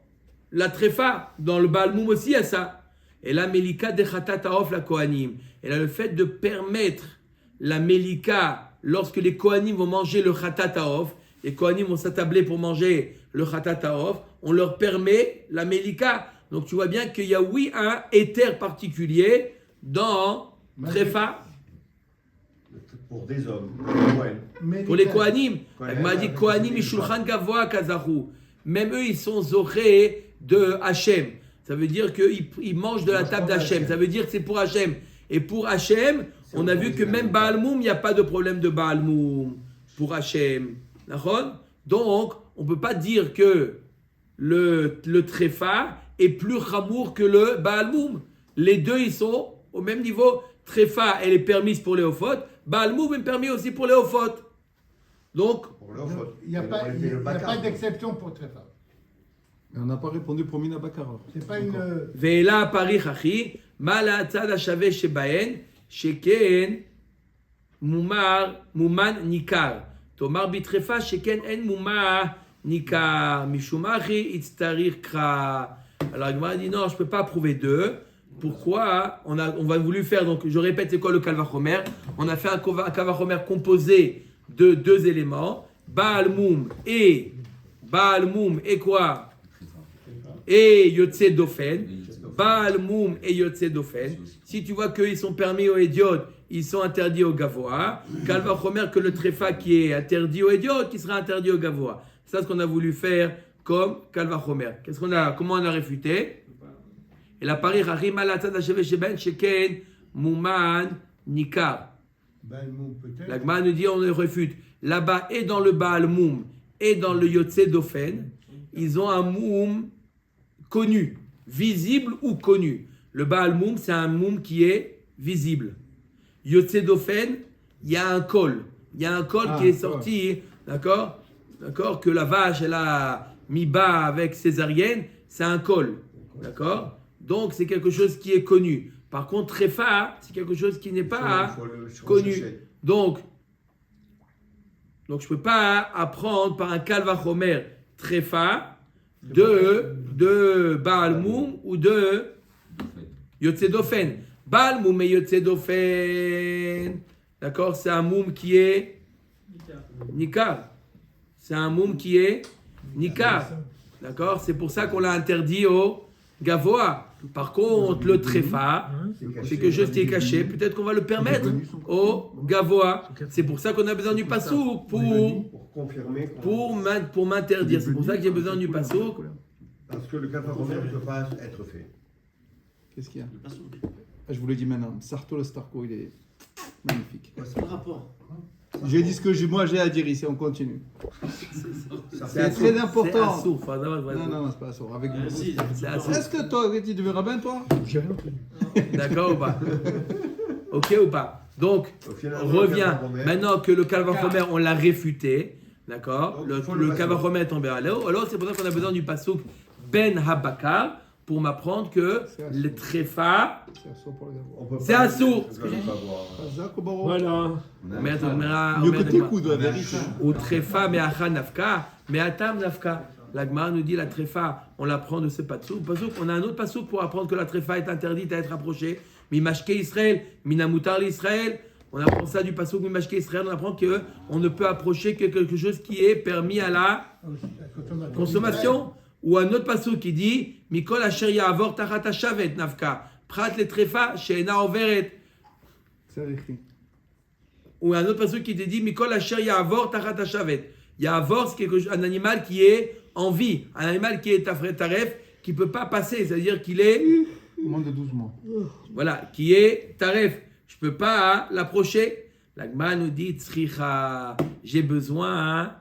la Tréfa. Dans le Baal Moum aussi, il y a ça. Et la Melika de Chatat Haof la Kohanim. Et là, le fait de permettre la Melika lorsque les Kohanim vont manger le Chatat Haof, les Kohanim vont s'attabler pour manger le Chatat Haof, on leur permet la Melika. Donc tu vois bien qu'il y a, oui, un éther particulier dans Tréfa.
Pour des hommes,
Pour les Kohanim. Elle m'a dit Kohanim Ishulchan Gavoa Kazahu. Même eux, ils sont zorés de Hachem. Ça veut dire qu'ils mangent de la table d'Hachem. Ça veut dire que c'est pour Hachem. Et pour Hachem, on a vu que même Baal Moum, il n'y a pas de problème de Baal Moum pour Hachem. D'accord ? Donc, on ne peut pas dire que le Tréfa est plus chamour que le Baal Moum. Les deux, ils sont au même niveau. Tréfa, elle est permise pour les Hofot. Baal Moum est permis aussi pour les Hofot. Donc,
il n'y a pas d'exception pour Tréfa.
Mais on n'a pas répondu pour Mina Bakar.
C'est pas une.
Ve'ela Paris Hachi, Mala Tzad Hashave Shebaen, Sheken, Mouman Nikar. Tomar Bitrefa, Sheken En Mouma Nikar. Mishumachi Itztarir Kra. Alors, il m'a dit non, je ne peux pas prouver deux. Pourquoi on va voulu faire, donc je répète, c'est quoi le Kalvachomer? On a fait un Kalvachomer composé de deux éléments, Baal Moum et quoi? Et Yotze Dofen. Baal Moum et Yotze Dofen. Si tu vois qu'ils sont permis aux idiotes, ils sont interdits aux Gavoa. Kalvachomer que le Tréfa qui est interdit aux idiotes, qui sera interdit aux Gavoa. C'est ça ce qu'on a voulu faire comme Kalvachomer. Comment on a réfuté? Et la Paris Harima la Tzad Hasheve Sheben Sheken Mouman Nikar. La Gemara nous dit on le réfute. Là-bas, et dans le Baal Moum et dans le Yotze Dofen, ils ont un Moum connu, visible ou connu. Le Baal Moum, c'est un Moum qui est visible. Yotze Dofen, il y a un col. Il y a un col qui est sorti, d'accord, que la vache, elle a mis bas avec césarienne, c'est un col. D'accord? Donc, c'est quelque chose qui est connu. Par contre, Tréfa, c'est quelque chose qui n'est pas connu. Donc, je ne peux pas apprendre par un Kalvachomer Tréfa de Baal Moum ou de Yotze Dofen. Baal Moum et Yotze Dofen, d'accord, c'est un Moum qui est Nikar. C'est un Moum qui est Nikar. D'accord? C'est pour ça qu'on l'a interdit au Gavoa. Par contre, le Tréfa, c'est quelque chose qui est caché. Peut-être qu'on va le permettre au Gavoa. C'est pour ça qu'on a besoin du Passouk pour m'interdire. C'est pour ça que j'ai besoin du Passouk.
Parce que le Kalvachomer ne peut pas être fait.
Qu'est-ce qu'il y a? Je vous le dis maintenant. Sarto le Starko, il est magnifique.
C'est le rapport.
J'ai dit ce que moi j'ai à dire ici, on continue. C'est très important.
C'est assourd.
Non, c'est pas assourd. Avec
Si,
Est-ce que toi, tu deviens rabbin, toi?
D'accord ou pas? Ok ou pas? Donc, reviens. Maintenant que le Kalvachomer, on l'a réfuté, d'accord? Le Kalvachomer est tombé à l'eau. Alors, c'est pour ça qu'on a besoin du Passouk Ben Habakar pour m'apprendre que le Tréfa, c'est assourd.
Voilà.
Mieux que tes coups, la vérité.
Ou Tréfa me'acha nafka, me'atam nafka. La Gemara nous dit la Tréfa, on l'apprend de ce Passouk. On a un autre Passouk pour apprendre que la Tréfa est interdite à être approchée. Mimashke Israël, minamutar l'Israël. On apprend ça du Passouk Mimashke Israël. On apprend qu'on ne peut approcher que quelque chose qui est permis à la consommation. Ou un autre passouk qui dit Mikol asher ya'avor tachat hashavet nafka prat le trefa she'ena overet.
C'est écrit.
Ou un autre passouk qui te dit Mikol asher ya'avor tachat hashavet. Ya'avor, c'est un animal qui est en vie, un animal qui est taref, qui ne peut pas passer, c'est-à-dire qu'il est
Moins de 12 mois.
Voilà, qui est taref. Je ne peux pas l'approcher. La Gemara nous dit Tzricha, j'ai besoin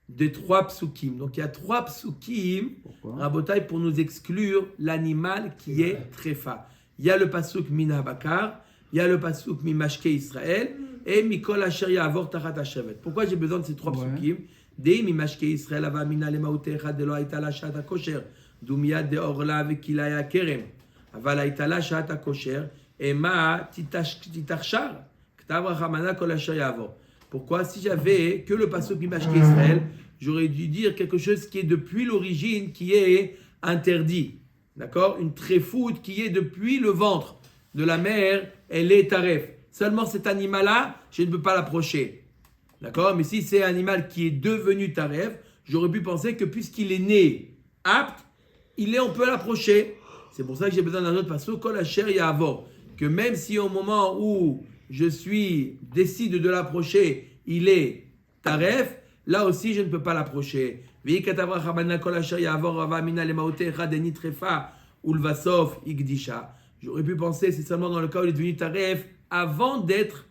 de 3 psukim. Donc il y a 3 psukim, Rabotai, pour nous exclure l'animal qui est tréfa. Il y a le pasuk Mina Bakar, il y a le pasuk Mimashke Israël et Mikol Asher Ya'avor Tachat Hashevet. Pourquoi j'ai besoin de ces trois psukim? Dei Mimashke Israël ava mina lemaute echad delo hayta la shat hakosher dumiyad de orla vekilaya kerem aval hayta la shat hakosher ema titachshar ktav rachamana kol asher ya'avor. Pourquoi? Si j'avais que le pasuk Mimashke Israël, j'aurais dû dire quelque chose qui est depuis l'origine, qui est interdit. D'accord? Une tréfoute qui est depuis le ventre de la mère, elle est taref. Seulement cet animal-là, je ne peux pas l'approcher. D'accord? Mais si c'est un animal qui est devenu taref, j'aurais pu penser que puisqu'il est né apte, on peut l'approcher. C'est pour ça que j'ai besoin d'un autre pasuk, kol asher ya'avor. Que même si au moment où je décide de l'approcher, il est taref, là aussi je ne peux pas l'approcher. J'aurais pu penser, c'est seulement dans le cas où il est devenu taref avant d'être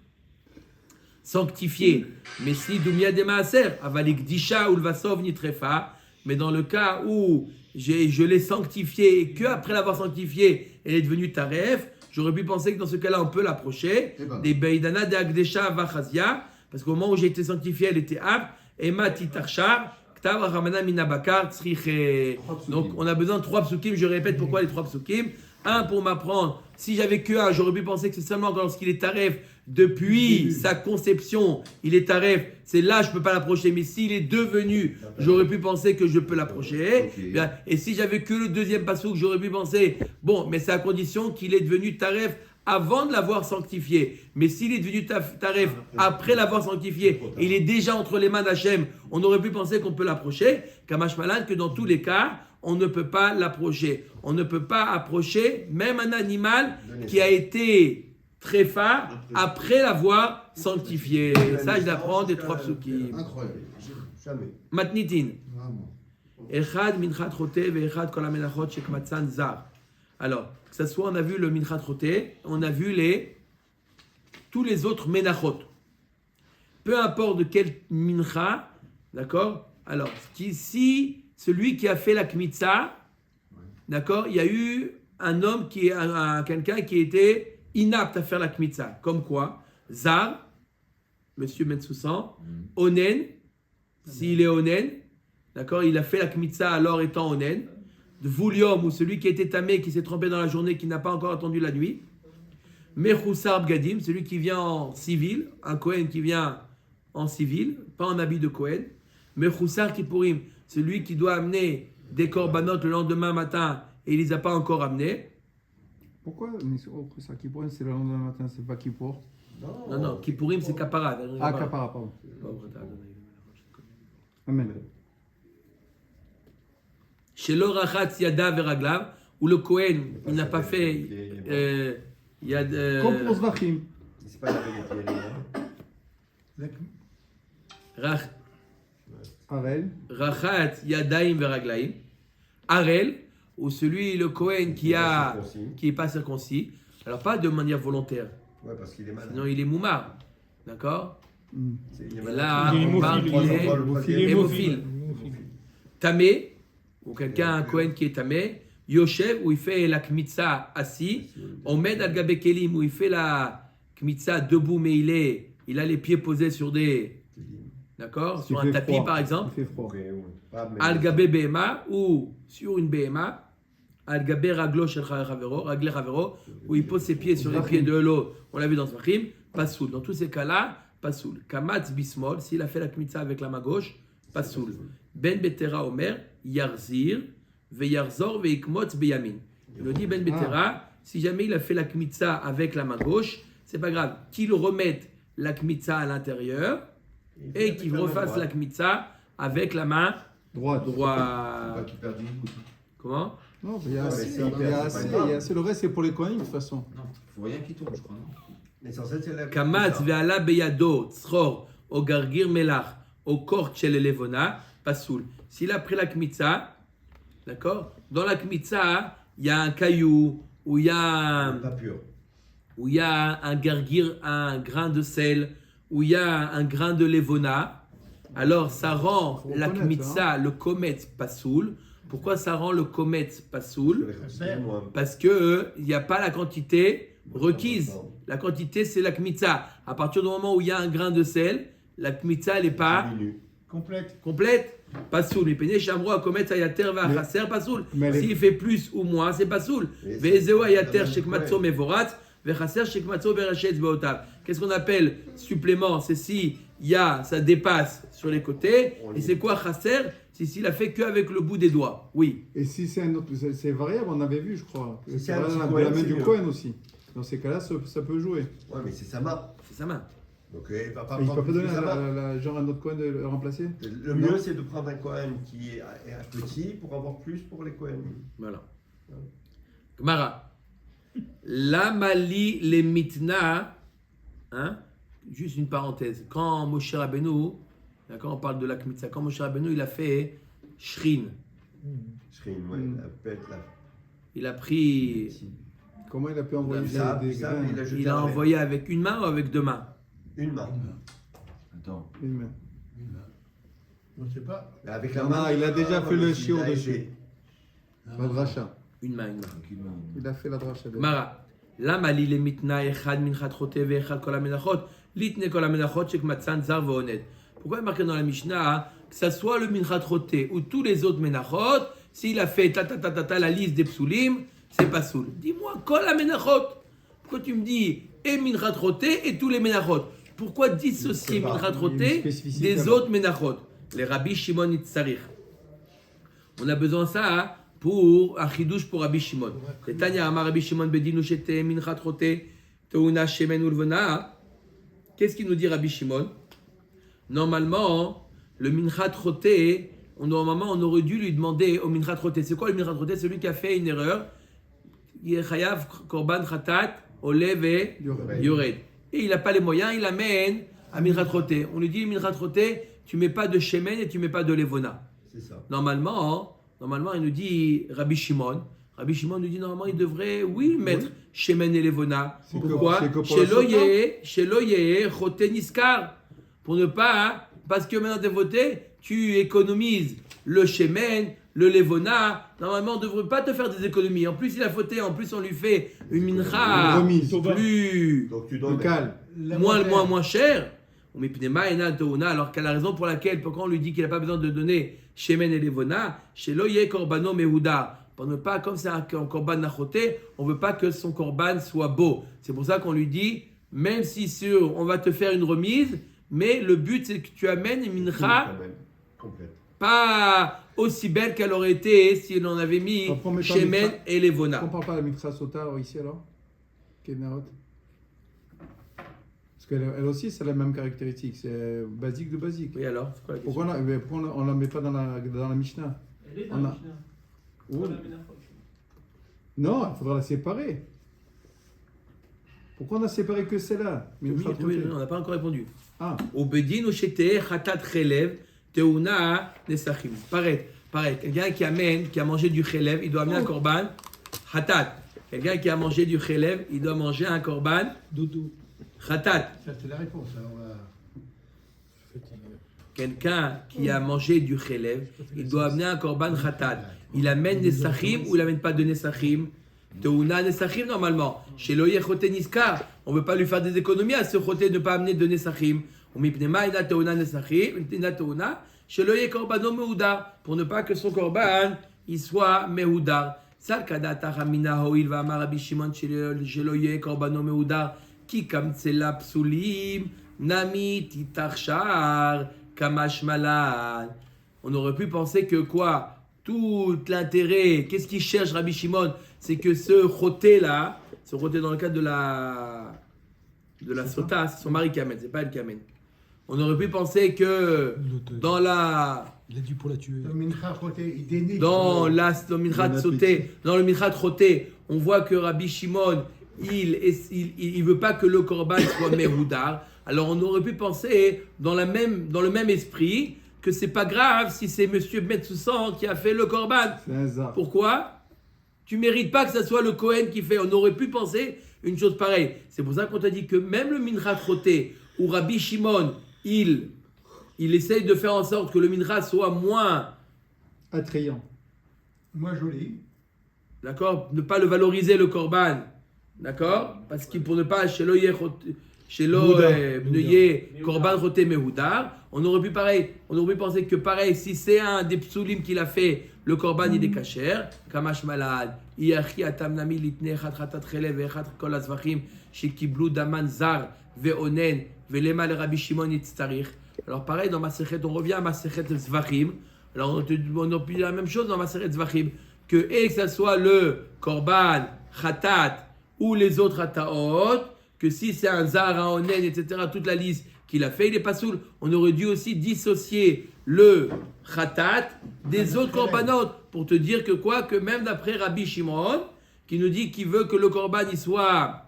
sanctifié. Mais si Dumia de Maaser, avalik disha ou lvasov ni trefa, mais dans le cas où je l'ai sanctifié et qu'après l'avoir sanctifié, elle est devenue taref, j'aurais pu penser que dans ce cas-là, on peut l'approcher. Des beidana de agdesha vachazia, parce qu'au moment où j'ai été sanctifié, elle était apte. Ema titarchar, ktav ramana minabakar tzriche. Donc on a besoin de trois psukim. Je répète pourquoi les trois psukim. Un pour m'apprendre. Si j'avais que un, j'aurais pu penser que c'est seulement lorsqu'il est taref depuis sa conception, il est taref. C'est là je peux pas l'approcher. Mais s'il est devenu, j'aurais pu penser que je peux l'approcher. Okay. Et si j'avais que le deuxième passouk, j'aurais pu penser bon, mais c'est à condition qu'il est devenu taref avant de l'avoir sanctifié. Mais s'il est devenu taref après l'avoir sanctifié, il est déjà entre les mains d'Hachem, on aurait pu penser qu'on peut l'approcher. Kamash Malan, que dans tous les cas, on ne peut pas l'approcher. On ne peut pas approcher même un animal qui a été tréfa après l'avoir sanctifié. Ça, je l'apprends des trois psukim.
Incroyable. Jamais.
Matnitin. Echad minchat chote ve'echad kol hamenachot shekmatzan zar. Alors, que ce soit, on a vu le minchat choté, on a vu tous les autres menachot. Peu importe de quel mincha, d'accord? Alors, si celui qui a fait la kmitza, d'accord, il y a eu un homme quelqu'un qui était inapte à faire la kmitza. Comme quoi? Zar, monsieur Metsoussan, onen, s'il est onen, d'accord, il a fait la kmitza alors étant onen. De Voulium, ou celui qui était tamé, qui s'est trompé dans la journée, qui n'a pas encore attendu la nuit. Mechoussar Bgadim, celui qui vient en civil, un Kohen qui vient en civil, pas en habit de Kohen. Mechoussar Kippourim, celui qui doit amener des korbanot le lendemain matin et il ne les a pas encore amenés.
Pourquoi Mechoussar Kippourim, c'est le lendemain matin, c'est pas Kippour?
Non, Kippourim c'est Kapara.
Ah, Kapara, pardon. Amen.
Chez l'orachat yada veraglav, où le Kohen, il n'a pas fait
comme pour Zvachim.
C'est pas la
Arel.
Rachat yadaim veraglaim. Arel, ou celui, le Kohen qui est pas circoncis. Alors pas de manière volontaire.
Ouais, parce qu'il est malade.
Sinon il est moumar. D'accord?
Là,
on parle qu'il est hémophile. Tamé, ou quelqu'un, un Kohen qui est tamé, Yoshev, où il fait la kmitza assis, Omed al-Gabe Kelim, où il fait la kmitza debout, mais il a les pieds posés sur d'accord, sur un tapis par exemple,
il fait froid.
Al-Gabe Behema, ou sur une Behema, Al-Gabe Raglo Shel Ragle Chavero, où il pose ses pieds sur les pieds de l'autre, on l'a vu dans Zvachim, Pasoul. Dans tous ces cas-là, Pasoul. Kamatz Bismol, s'il a fait la kmitza avec la main gauche, Pasoul. Ben Betera Omer, Yarzir, Veyarzor, Veikmotz Beyamin. Il nous dit Ben Betera, si jamais il a fait la kmitza avec la main gauche, c'est pas grave, qu'il remette la kmitza à l'intérieur et qu'il refasse la kmitza avec la main droite. Comment?
Non, il y a assez. Le reste, c'est pour les Kohanim de toute façon.
Non, il ne faut rien qui tourne, je crois, non?
L'essentiel, c'est la
Kamatz ve'ala beyado, tzror, o gargir melach, au corps shel levona, pasoul. S'il a pris la kmitza, d'accord? Dans la kmitza, il y a un caillou, ou il y a un gargir, un grain de sel, ou il y a un grain de levona, alors ça rend la kmitza, le kometz pasoul. Pourquoi ça rend le kometz pasoul? Parce que il n'y a pas la quantité requise. La quantité, c'est la kmitza. À partir du moment où il y a un grain de sel, la kmitza, elle n'est pas
Complète.
complète. Pas soul. Mais péné chamro à commettre ayater va chasser, pas soul.
mais elle est-
S'il fait plus ou moins, c'est pas soul.
Mais
Vezeo
c'est-
ayater
c'est-
shekmatzo mevorat, vechasser shekmatzo berachetz beotav. Qu'est-ce qu'on appelle supplément? C'est si ça dépasse sur les côtés. Et c'est quoi chasser? C'est s'il a fait qu'avec le bout des doigts. Oui.
Et si c'est un autre, c'est variable, on avait vu, je crois.
Si
C'est
c'est un
variable
petit
de
Cohen,
la main
c'est
du
mieux.
Cohen aussi. Dans ces cas-là, ça peut jouer.
Ouais, mais c'est sa main.
C'est sa main.
Donc, il va pas
Il ne
prendre
peut pas
plus
donner
que sa main.
genre un autre Cohen de le remplacer.
Le mieux, c'est de prendre un Cohen qui est petit pour avoir plus pour les Cohen.
Voilà. Gemara. Lamali les mitna. Hein? Juste une parenthèse. Quand Moshe Rabbeinu, d'accord, on parle de la kmitza, quand Moshe Rabbeinu, il a fait shrin.
Shrin, ouais, la pète, la.
Il a pris.
Comment il a pu envoyer
Ça,
des
ça,
grains
il a jeté
Il a
la main.
envoyé avec une main ou avec deux mains?
Une main.
Attends.
Une main.
On ne sait pas.
Mais avec la
Non,
main.
il a déjà fait le chiot
il a
dessus.
été-
La dracha.
Une main, une main.
Tranquillement.
Il a fait la dracha.
Mara. Lama li le mitna echad minchat chote ve'echad kol hamenachot litne kol hamenachot shek matzan zar ve'oned. Pourquoi il est marqué dans la Mishnah que ça soit le minchat chote ou tous les autres menachot, s'il a fait la liste des psulim, c'est pas soul. Dis-moi kol hamenachot. Pourquoi tu me dis et minchat chote et tous les menachot? Pourquoi dissocier
pas.
minchat chote
Il y a une spécificité
des
là-bas.
autres menachot? Les Rabbi Shimon Itzarich. On a besoin de ça pour un chidouche pour Rabbi Shimon. Le Tanya Amar Rabbi Shimon Bedinu Shete Minchat Chote Teuna Shemen Ulvena. Qu'est-ce qu'il nous dit Rabbi Shimon? Normalement, le Minchat Chote, normalement, on aurait dû lui demander au Minchat Chote. C'est quoi le Minchat Chote? C'est celui qui a fait une erreur. Il est Chayav Korban Khatat Olev et Yored. Et il n'a pas les moyens, il amène à Minchat Chote. On lui dit Minchat Chote, tu mets pas de Shemen et tu mets pas de Levona.
C'est ça.
Normalement, il nous dit Rabbi Shimon. Rabbi Shimon nous dit normalement il devrait, oui, mettre Shemen et Levona.
C'est que-
Pourquoi?
c'est que pour la
Chez Loye, Chote Niskar. Pour ne pas, parce que maintenant t'es voté, tu économises le Shemen, le Levona. Normalement, on ne devrait pas te faire des économies. En plus, il a fauté, en plus, on lui fait une mincha
Une remise.
plus
Donc, tu donnes.
Local.
moins cher. Mais pneuma ena touna, alors qu'elle a la raison pour laquelle, pourquoi on lui dit qu'il n'a pas besoin de donner shemen et levona, chez loye korbano mehuda. Pour ne pas, comme c'est un korban nachoté, on ne veut pas que son korban soit beau. C'est pour ça qu'on lui dit, même si on va te faire une remise, mais le but c'est que tu amènes une mincha
Quand même. Complète.
pas aussi belle qu'elle aurait été si on avait mis
Après, on met pas
shemen
mincha.
et levona.
On ne parle pas de la mitra sota ici alors Kenarot. Parce qu'elle aussi, c'est la même caractéristique. C'est basique de basique.
Oui, alors, c'est quoi la question?
Pourquoi on ne la met pas dans la Mishnah?
Elle est dans
On
la
a-
Mishnah.
Oui.
Pas la ménachote.
Non, il faudra la séparer. Pourquoi on a séparé que celle-là?
Oui,
Mincha
oui,
Troté.
on n'a pas encore répondu.
Ah,
Au bedin, au chete, chatat chelev, teuna, nesachim. Pareil. Quelqu'un qui a mangé du chelev, il doit amener un korban, chatat. Quelqu'un qui a mangé du chelev, il doit manger un korban,
Doudou.
chatat.
Ça, c'est la réponse. Alors, on va...
Quelqu'un qui a mangé du chelev, il doit amener un korban chatat. Il amène nesachim ou il amène pas de nesachim? Teuna nesachim normalement. Chez loye chote niskar, on ne veut pas lui faire des économies à ce chote de ne pas amener de nesachim. Ou mipnema ina teuna nesachim, ina teuna, chez loye korbano meudar, pour ne pas que son korban il soit meudar. Sal kadata ramina hoil va amar Rabbi Shimon chez loye korbano meudar, ki kamtsela psulim, nami titarchar, kamash malan. On aurait pu penser que quoi? Tout l'intérêt, qu'est-ce qu'il cherche Rabbi Shimon? C'est que ce choté là, ce choté dans le cadre de la sota, c'est son mari qui amène, c'est pas elle qui amène. On aurait pu penser que dans la
Il a dû pour la tuer.
Le mincha choté, il dénigre.
dans le minchat sauté, dans le minchat choté, on voit que Rabbi Shimon, il veut pas que le korban soit mehoudar. Alors on aurait pu penser dans le même esprit que c'est pas grave si c'est Monsieur Metsoussan qui a fait le korban.
c'est un zar.
Pourquoi? Tu mérites pas que ce soit le Cohen qui fait. On aurait pu penser une chose pareille. C'est pour ça qu'on t'a dit que même le minchat choté où Rabbi Shimon, il essaye de faire en sorte que le minchat soit moins,
Attrayant.
Moi, joli.
d'accord, ne pas le valoriser le korban, D'accord? Parce que pour ne pas chez l'Oye Korban Roté Mehoudar, on aurait pu penser que pareil, si c'est un des psulim qu'il a fait, le Korban il est kasher, Kamash Malad, Iachi Atamnami Litne Khatratat Chelev Echat Kol Azvachim, Shekiblu Daman Zar Veonen, Velema le Rabbi Shimon Yitztarich. Alors pareil, dans Masechet, on revient à Masechet Zvachim. Alors on a pu dire la même chose dans Masechet Zvachim, que ça soit le Korban, Khatat, ou les autres Hataot, que si c'est un Zar, un Onen, etc., toute la liste qu'il a fait, il n'est pas soul. On aurait dû aussi dissocier le Khatat des autres Korbanot, pour te dire que quoi, que même d'après Rabbi Shimon, qui nous dit qu'il veut que le Korban il soit,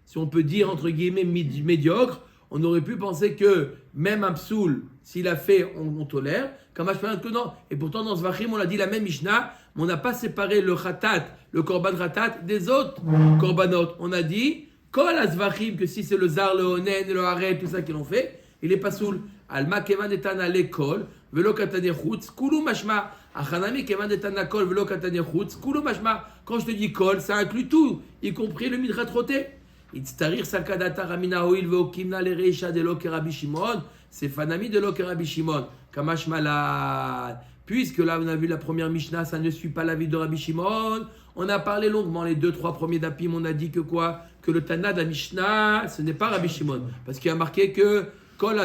si on peut dire entre guillemets, médiocre, on aurait pu penser que même un psoul, s'il a fait, on tolère, comme je pense que non. Et pourtant, dans Zvachim, on a dit la même Mishnah, mais on n'a pas séparé le Khatat, le Korban Khatat, des autres Korbanot. On a dit, Kol Zvachim, que si c'est le Zar, le Onen, le Haret, tout ça qu'ils ont fait, il est pas soul. Alma kevan etana lekol, velo katane chutz, kulu mashma. Achanami kevan etana kol, velo katane chutz, kulu mashma. Quand je te dis kol, ça inclut tout, y compris le midrat roté. Itztarir sakadata ramina oil veokimna le reisha de lo Rabbi Shimon, c'est fanami de lo Rabbi Shimon. Kamash malad. Puisque là, on a vu la première Mishnah, ça ne suit pas l'avis de Rabbi Shimon. On a parlé longuement, les 2-3 premiers dapim, on a dit que quoi? Que le Tana de la Mishnah, ce n'est pas Rabbi Shimon. Parce qu'il y a marqué que Kol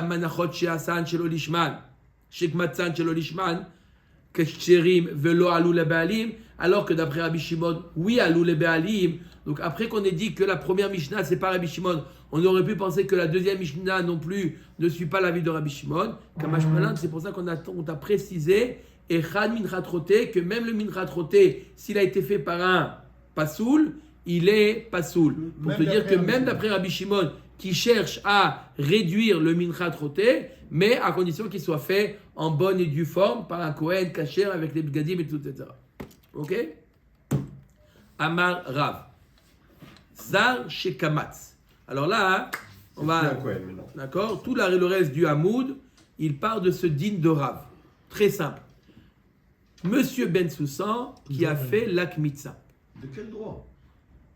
manachot she'asan shelo lishman, shekmatzan shelo lishman, kesherim velo alou le be'alim, alors que d'après Rabbi Shimon, oui, alou le be'alim. Donc après qu'on ait dit que la première Mishnah, c'est pas Rabbi Shimon, on aurait pu penser que la deuxième Mishnah non plus ne suit pas l'avis de Rabbi Shimon. Kamash Malan, c'est pour ça qu'on t'a précisé, Echad Minrat Roté, que même le Minrat Roté, s'il a été fait par un Pasoul, il est Pasoul. Pour te dire que même d'après Rabbi Shimon, qui cherche à réduire le Minrat Roté, mais à condition qu'il soit fait en bonne et due forme par un Kohen Kacher avec les Bgadim et tout, etc. Ok? Amar Rav. Zar Shekamatz. Alors là, on va. D'accord? Tout le reste du Hamoud, il part de ce din de Rav. Très simple. Monsieur Ben Soussan, qui a fait l'Akmitza.
De quel droit?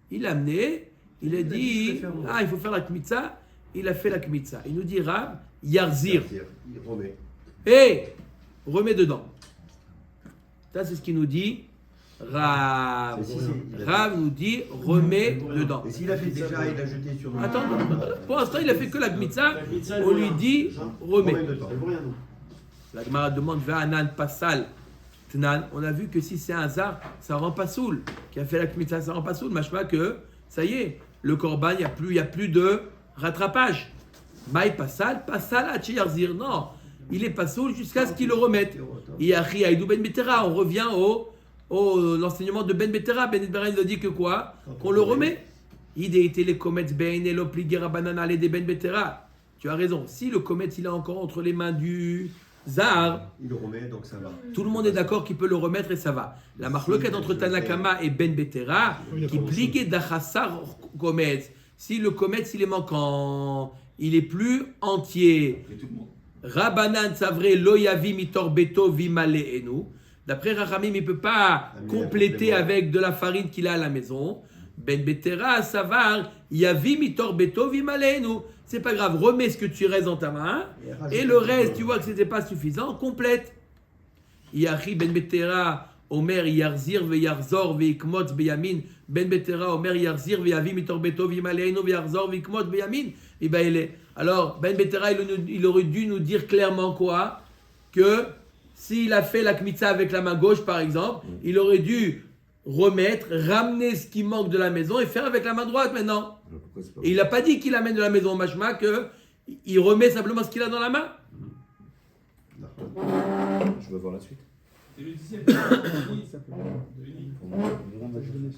Il a amené, il a dit, il faut faire l'Akmitza. Il a fait l'Akmitza. Il nous dit Rav, Yarzir.
Il remet.
Remets dedans. Ça, c'est ce qu'il nous dit. Rav nous dit remets dedans.
Et s'il a fait déjà, il a jeté sur le.
Attends, pour l'instant il a fait que la gmitza, on lui dit remets. La Gemara demande Ve'anan pasal tnan. On a vu que si c'est un zar, ça rend pas soul. Qui a fait la gmitza, ça rend pas soul. Machma que ça y est, le korban, il y a plus de rattrapage. Maï pasal yarzir. Non, il est pas soul jusqu'à ce qu'il le remette. Iachi aïdou ben betera. On revient l'enseignement de Ben Betera. Ben Betera nous a dit que quoi? Qu'on le remet. Il était les comets Ben et l'opligira banana les Ben Betera. Tu as raison. Si le comet il est encore entre les mains du Zar,
il le remet donc ça va.
Tout le monde est d'accord qu'il peut le remettre et ça va. La marloquette entre Tanakama et Ben Betera qui pligue d'achassar comet. Si le comet il est manquant, il est plus entier. Rabanan savre lo yavi mitor beto vimale enu. D'après Rachamim, il ne peut pas compléter avec de la farine qu'il a à la maison. Ben Betera, Savar, Yavi mitor beto vimaleinu. C'est pas grave, remets ce que tu restes dans ta main. Et le reste, tu vois que ce n'était pas suffisant, complète. Yachi Ben Betera, Omer Yarzir ve Yarzor ve Ikmot beyamin. Ben Betera, Omer Yarzir ve Yavi mitor beto vimaleinu ve Yarzor ve Ikmot beyamin. Alors, Ben Betera, il aurait dû nous dire clairement quoi? Que s'il a fait la kmitza avec la main gauche, par exemple, il aurait dû ramener ce qui manque de la maison et faire avec la main droite maintenant. Et il n'a pas dit qu'il amène de la maison machma, qu'il remet simplement ce qu'il a dans la main.
Je veux voir la suite.
Et le 10e,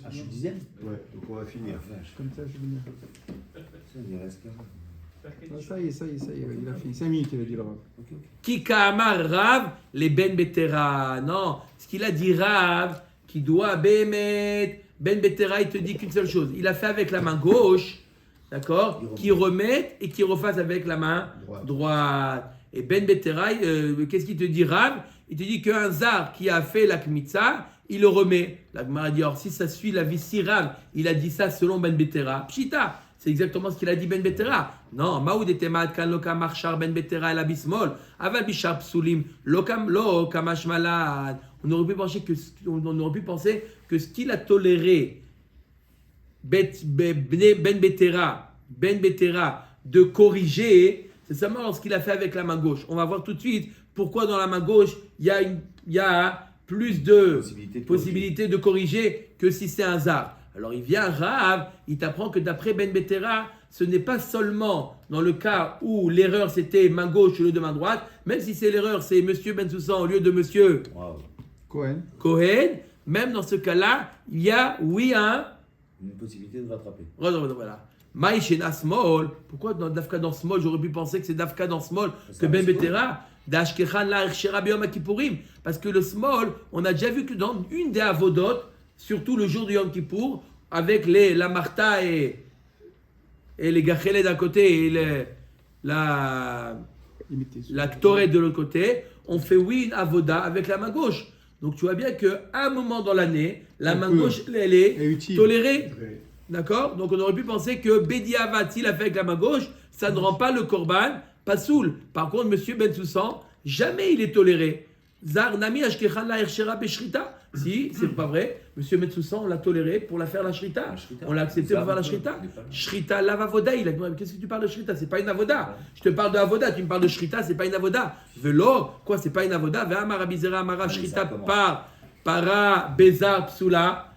Je suis 10e.
Ouais, donc on va finir.
Comme ça, je vais venir.
Il reste qu'un.
Ça y est, il a fini. 5 minutes, il a dit le Rav.
Kika Amar Rav, les Ben Betera. Non, ce qu'il a dit Rav, qui doit Bémet. Ben Betera, il te dit qu'une seule chose. Il a fait avec la main gauche, d'accord, qui remette et qui refasse avec la main droite. Et Ben Betera, qu'est-ce qu'il te dit Rav? Il te dit qu'un zar qui a fait la kmitza, il le remet. La Gemara dit, alors si ça suit la vie si Rav, il a dit ça selon Ben Betera, Pshita, c'est exactement ce qu'il a dit Ben Betera. Non, Maoud et Temad kan lokam marchar Ben Betera el abismol, aval bishar psulim, lokam lo kamash malad. On aurait pu penser que ce qu'il a toléré, Ben Betera, de corriger, c'est seulement lorsqu'il a fait avec la main gauche. On va voir tout de suite pourquoi dans la main gauche, il y a plus de possibilités de corriger que si c'est un zar. Alors il vient Rav, il t'apprend que d'après Ben Betera, ce n'est pas seulement dans le cas où l'erreur c'était main gauche au lieu de main droite, même si c'est l'erreur, c'est Monsieur Ben Soussan au lieu de Monsieur Cohen, même dans ce cas-là, il y a,
une possibilité de rattraper.
Voilà. Maïchena Small, pourquoi dans Dafka dans Small, j'aurais pu penser que c'est Dafka dans Small que Ben Betera, Dashkechan la Ershera Biyom Kippourim, parce que le Small, on a déjà vu que dans une des Avodot, surtout le jour du Yom Kippour, avec la Martha et les Gachele d'un côté et la Ktoret de l'autre côté, on fait une Avoda avec la main gauche. Donc tu vois bien qu'à un moment dans l'année, la main gauche, elle est tolérée. D'accord? Donc on aurait pu penser que Bedi Avad, s'il a fait avec la main gauche, ça ne rend pas le korban pas soul. Par contre, Monsieur Ben Soussan, jamais il est toléré. Zar Nami Ashkechan la Ershera Beshrita. Si, c'est pas vrai. Monsieur Ben Soussan, on l'a toléré pour la faire la Shrita. On l'a accepté pour faire la Shrita. Shrita Lavavoda, il a dit, qu'est-ce que tu parles de Shrita? C'est pas une avoda. Je te parle de avoda, tu me parles de Shrita, c'est pas une avoda. Velo, quoi, c'est pas une avoda? Ve'amar Abizera Amara Shrita par para Bezar Psula.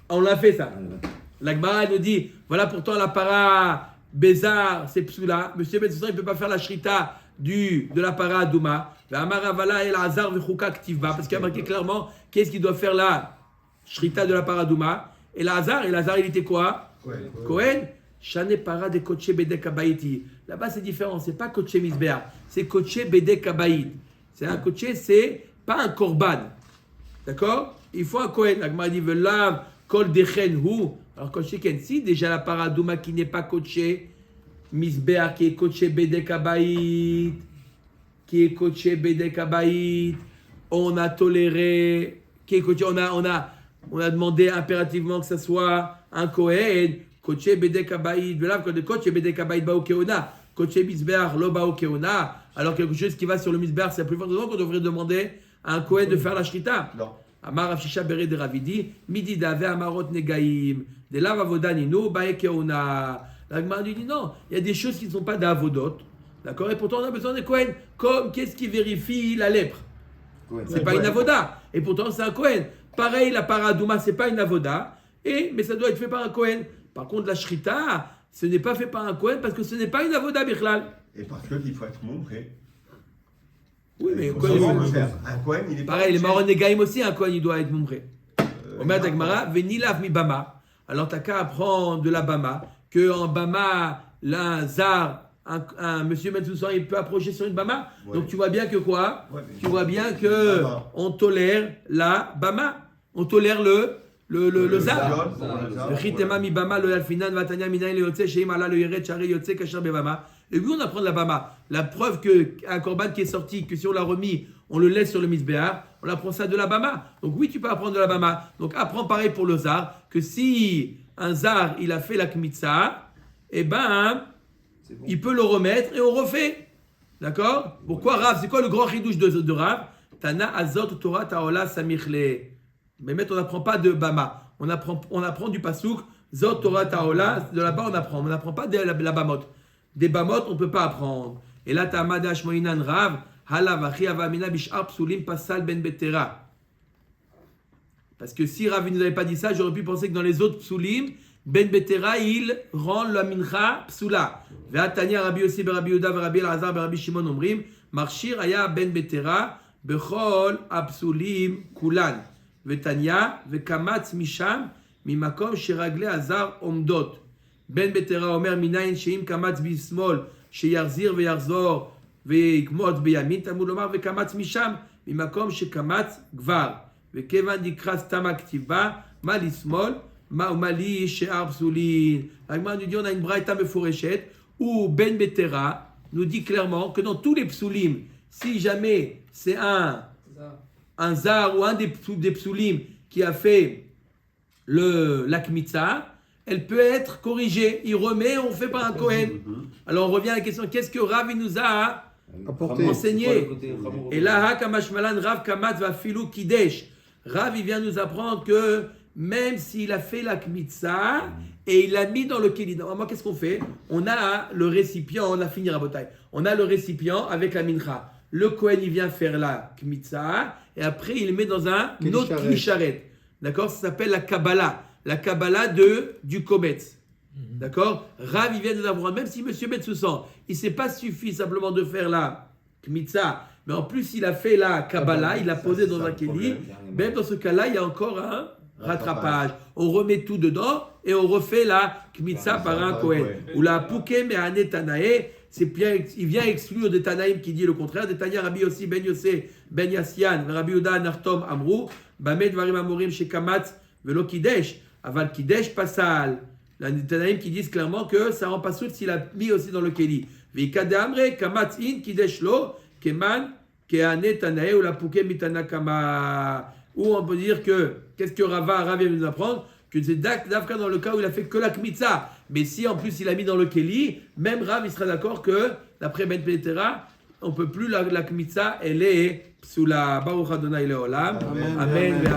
On l'a fait ça. L'Agmara nous dit, voilà pourtant la para Bézar, c'est Psula. Monsieur Ben Soussan, il ne peut pas faire la Shrita de la para Douma. Amaravala el Hazar v'chuka ktivba. Parce qu'il y a marqué clairement qu'est-ce qu'il doit faire la Shrita de la para Douma. Et l'Hazar, il était quoi? Cohen. Shane para de Koche Bedek Abaïti. Là-bas, c'est différent. C'est pas Koche Misber. C'est Koche Bedek Abaït. C'est un Koche, c'est pas un Korban. D'accord? Il faut un Kohen. L'Agmara dit Velav Kol Dechen Hu. Alors, Koche Ken, si déjà la para Douma qui n'est pas Koche Misber, qui est Koche Bedek Abaït, on a toléré, on a demandé impérativement que ce soit un Kohen, Koche Bedek Abaït, Koche Bedek Abaït Bao Keona, Koche Misber Lo Bao Keona. Alors quelque chose qui va sur le Misber, c'est la plus forte raison qu'on devrait demander à un Kohen de faire la Shrita.
Non.
Amar Afshisha Bere de Ravidi, Midi Dave Amarot Negaim, de Lav Avodanino, Bae Keona. La Gemara dit non, il y a des choses qui ne sont pas d'Avodot, d'accord? Et pourtant on a besoin de Kohen. Comme qu'est-ce qui vérifie la lèpre? C'est pas une Avoda. Et pourtant c'est un Kohen. Pareil, la Paradouma, c'est pas une Avoda, mais ça doit être fait par un Kohen. Par contre, la Shrita, ce n'est pas fait par un Kohen parce que ce n'est pas une Avoda Bichlal.
Et parce qu'il faut être montré.
Oui, mais
un Kohen, il est
pareil, les Maron Negaim aussi, un Kohen, il doit être montré. Omer Dagmara, Venilav mi Bama. Alors t'as qu'à apprendre de la Bama, qu'en Bama, un Zar, un monsieur Ben Soussan, il peut approcher sur une Bama. Ouais. Donc tu vois bien que quoi? Tu vois bien que on tolère la Bama. On tolère le Zar. Le Chitema mi Bama, le Alfinan, Vatania, Minaï, le Yotze, Sheim, Allah, le Yeret, Chari, Yotze, Kasher, Bebama. Et puis on apprend de la Bama. La preuve qu'un korban qui est sorti, que si on l'a remis, on le laisse sur le Misbéar, on apprend ça de la Bama. Donc oui, tu peux apprendre de la Bama. Donc apprends pareil pour le Zar, que si un Zar, il a fait la Kmitza, eh ben, bon. Il peut le remettre et on refait. D'accord? Pourquoi Rav? C'est quoi le grand chidouche de Rav? Tana Azot Torah Taola Samichle. Mais maintenant, on n'apprend pas de Bama. On apprend du Pasouk. Zot Torah Taola. De là-bas, on n'apprend pas de la Bamot. Des Bamot, on ne peut pas apprendre. Et là, Tamada Shmoinan Rav. Halav Achi Avamina Bishar Psulim Pasal Ben Betera. Parce que si Rav ne nous avait pas dit ça, j'aurais pu penser que dans les autres Psulim, Ben Betera, il rend la mincha psula. Ve'atania Rabbi Yossi Rabbi Yehuda Rabbi Elazar Rabbi Shimon Omrim Marshir Aya Ben Betera Bechol Apsulim Kulan Ve'tania Ve'kamatz Misham Mimakom Sheragle Azar Omdot Ben Betera Omer Minayin Sheim Kamatz Bismol Sheyarzir Ve'yarzor Ve'ikmot Beyamin Tamud Lomar Ve'kamatz Misham Mimakom Shekamatz Gvar Ve'kevan Dikras Tamaktiva Malismol Mali She'ar Psulin. L'Agmara nous dit on a une braïta mefourachet où Ben Betera nous dit clairement que dans tous les psulim, si jamais c'est un un zar ou un des psulim qui a fait la kmitza, elle peut être corrigée. Il remet, on fait par un Kohen. Alors on revient à la question, qu'est-ce que Rav il nous a
Apporté.
enseigné? Et là, Hakamashmalan Rav Kamat va filou kidesh. Rav, il vient nous apprendre que même s'il a fait la kmitza et il l'a mis dans le keli. Normalement, qu'est-ce qu'on fait? On a le récipient, on a fini Rabotai. On a le récipient avec la mincha. Le Kohen, il vient faire la kmitza et après, il le met dans un autre kli sharet. D'accord? Ça s'appelle la Kabbalah. La Kabbalah du Kometz. D'accord? Rav, il vient nous apprendre, même si M. Metsoussan, il ne s'est pas suffi simplement de faire la kmitza, mais en plus, il a fait la Kabbalah, il l'a posé dans un keli. Même dans ce cas-là, il y a encore un rattrapage. On remet tout dedans et on refait la kmitza par un Kohen. Ou la pouké me'ane tanae, c'est bien, il vient exclure des Tanaïm qui dit le contraire. Des Tanya Rabbi Yossi ben Yossé ben Yassian, Rabbi Uda Nartom Amrou, Bamed Varim Amorim chez Kamatz velo Kidesh, Aval Kidesh Pasal. Les Tanaïm qui disent clairement que ça rend pas soute s'il a mis aussi dans le Keli. Vikade Amre Kamatz in Kidesh lo Keman Keane Tanae ou la pouké mitana kama. Ou on peut dire que qu'est-ce que Rav vient nous apprendre? Que c'est d'Afka dans le cas où il a fait que la kmitza. Mais si en plus il a mis dans le keli, même Rav il sera d'accord que d'après Ben Petera, on ne peut plus la kmitza, elle est sous la Baruch Adonai Leolam. Amen.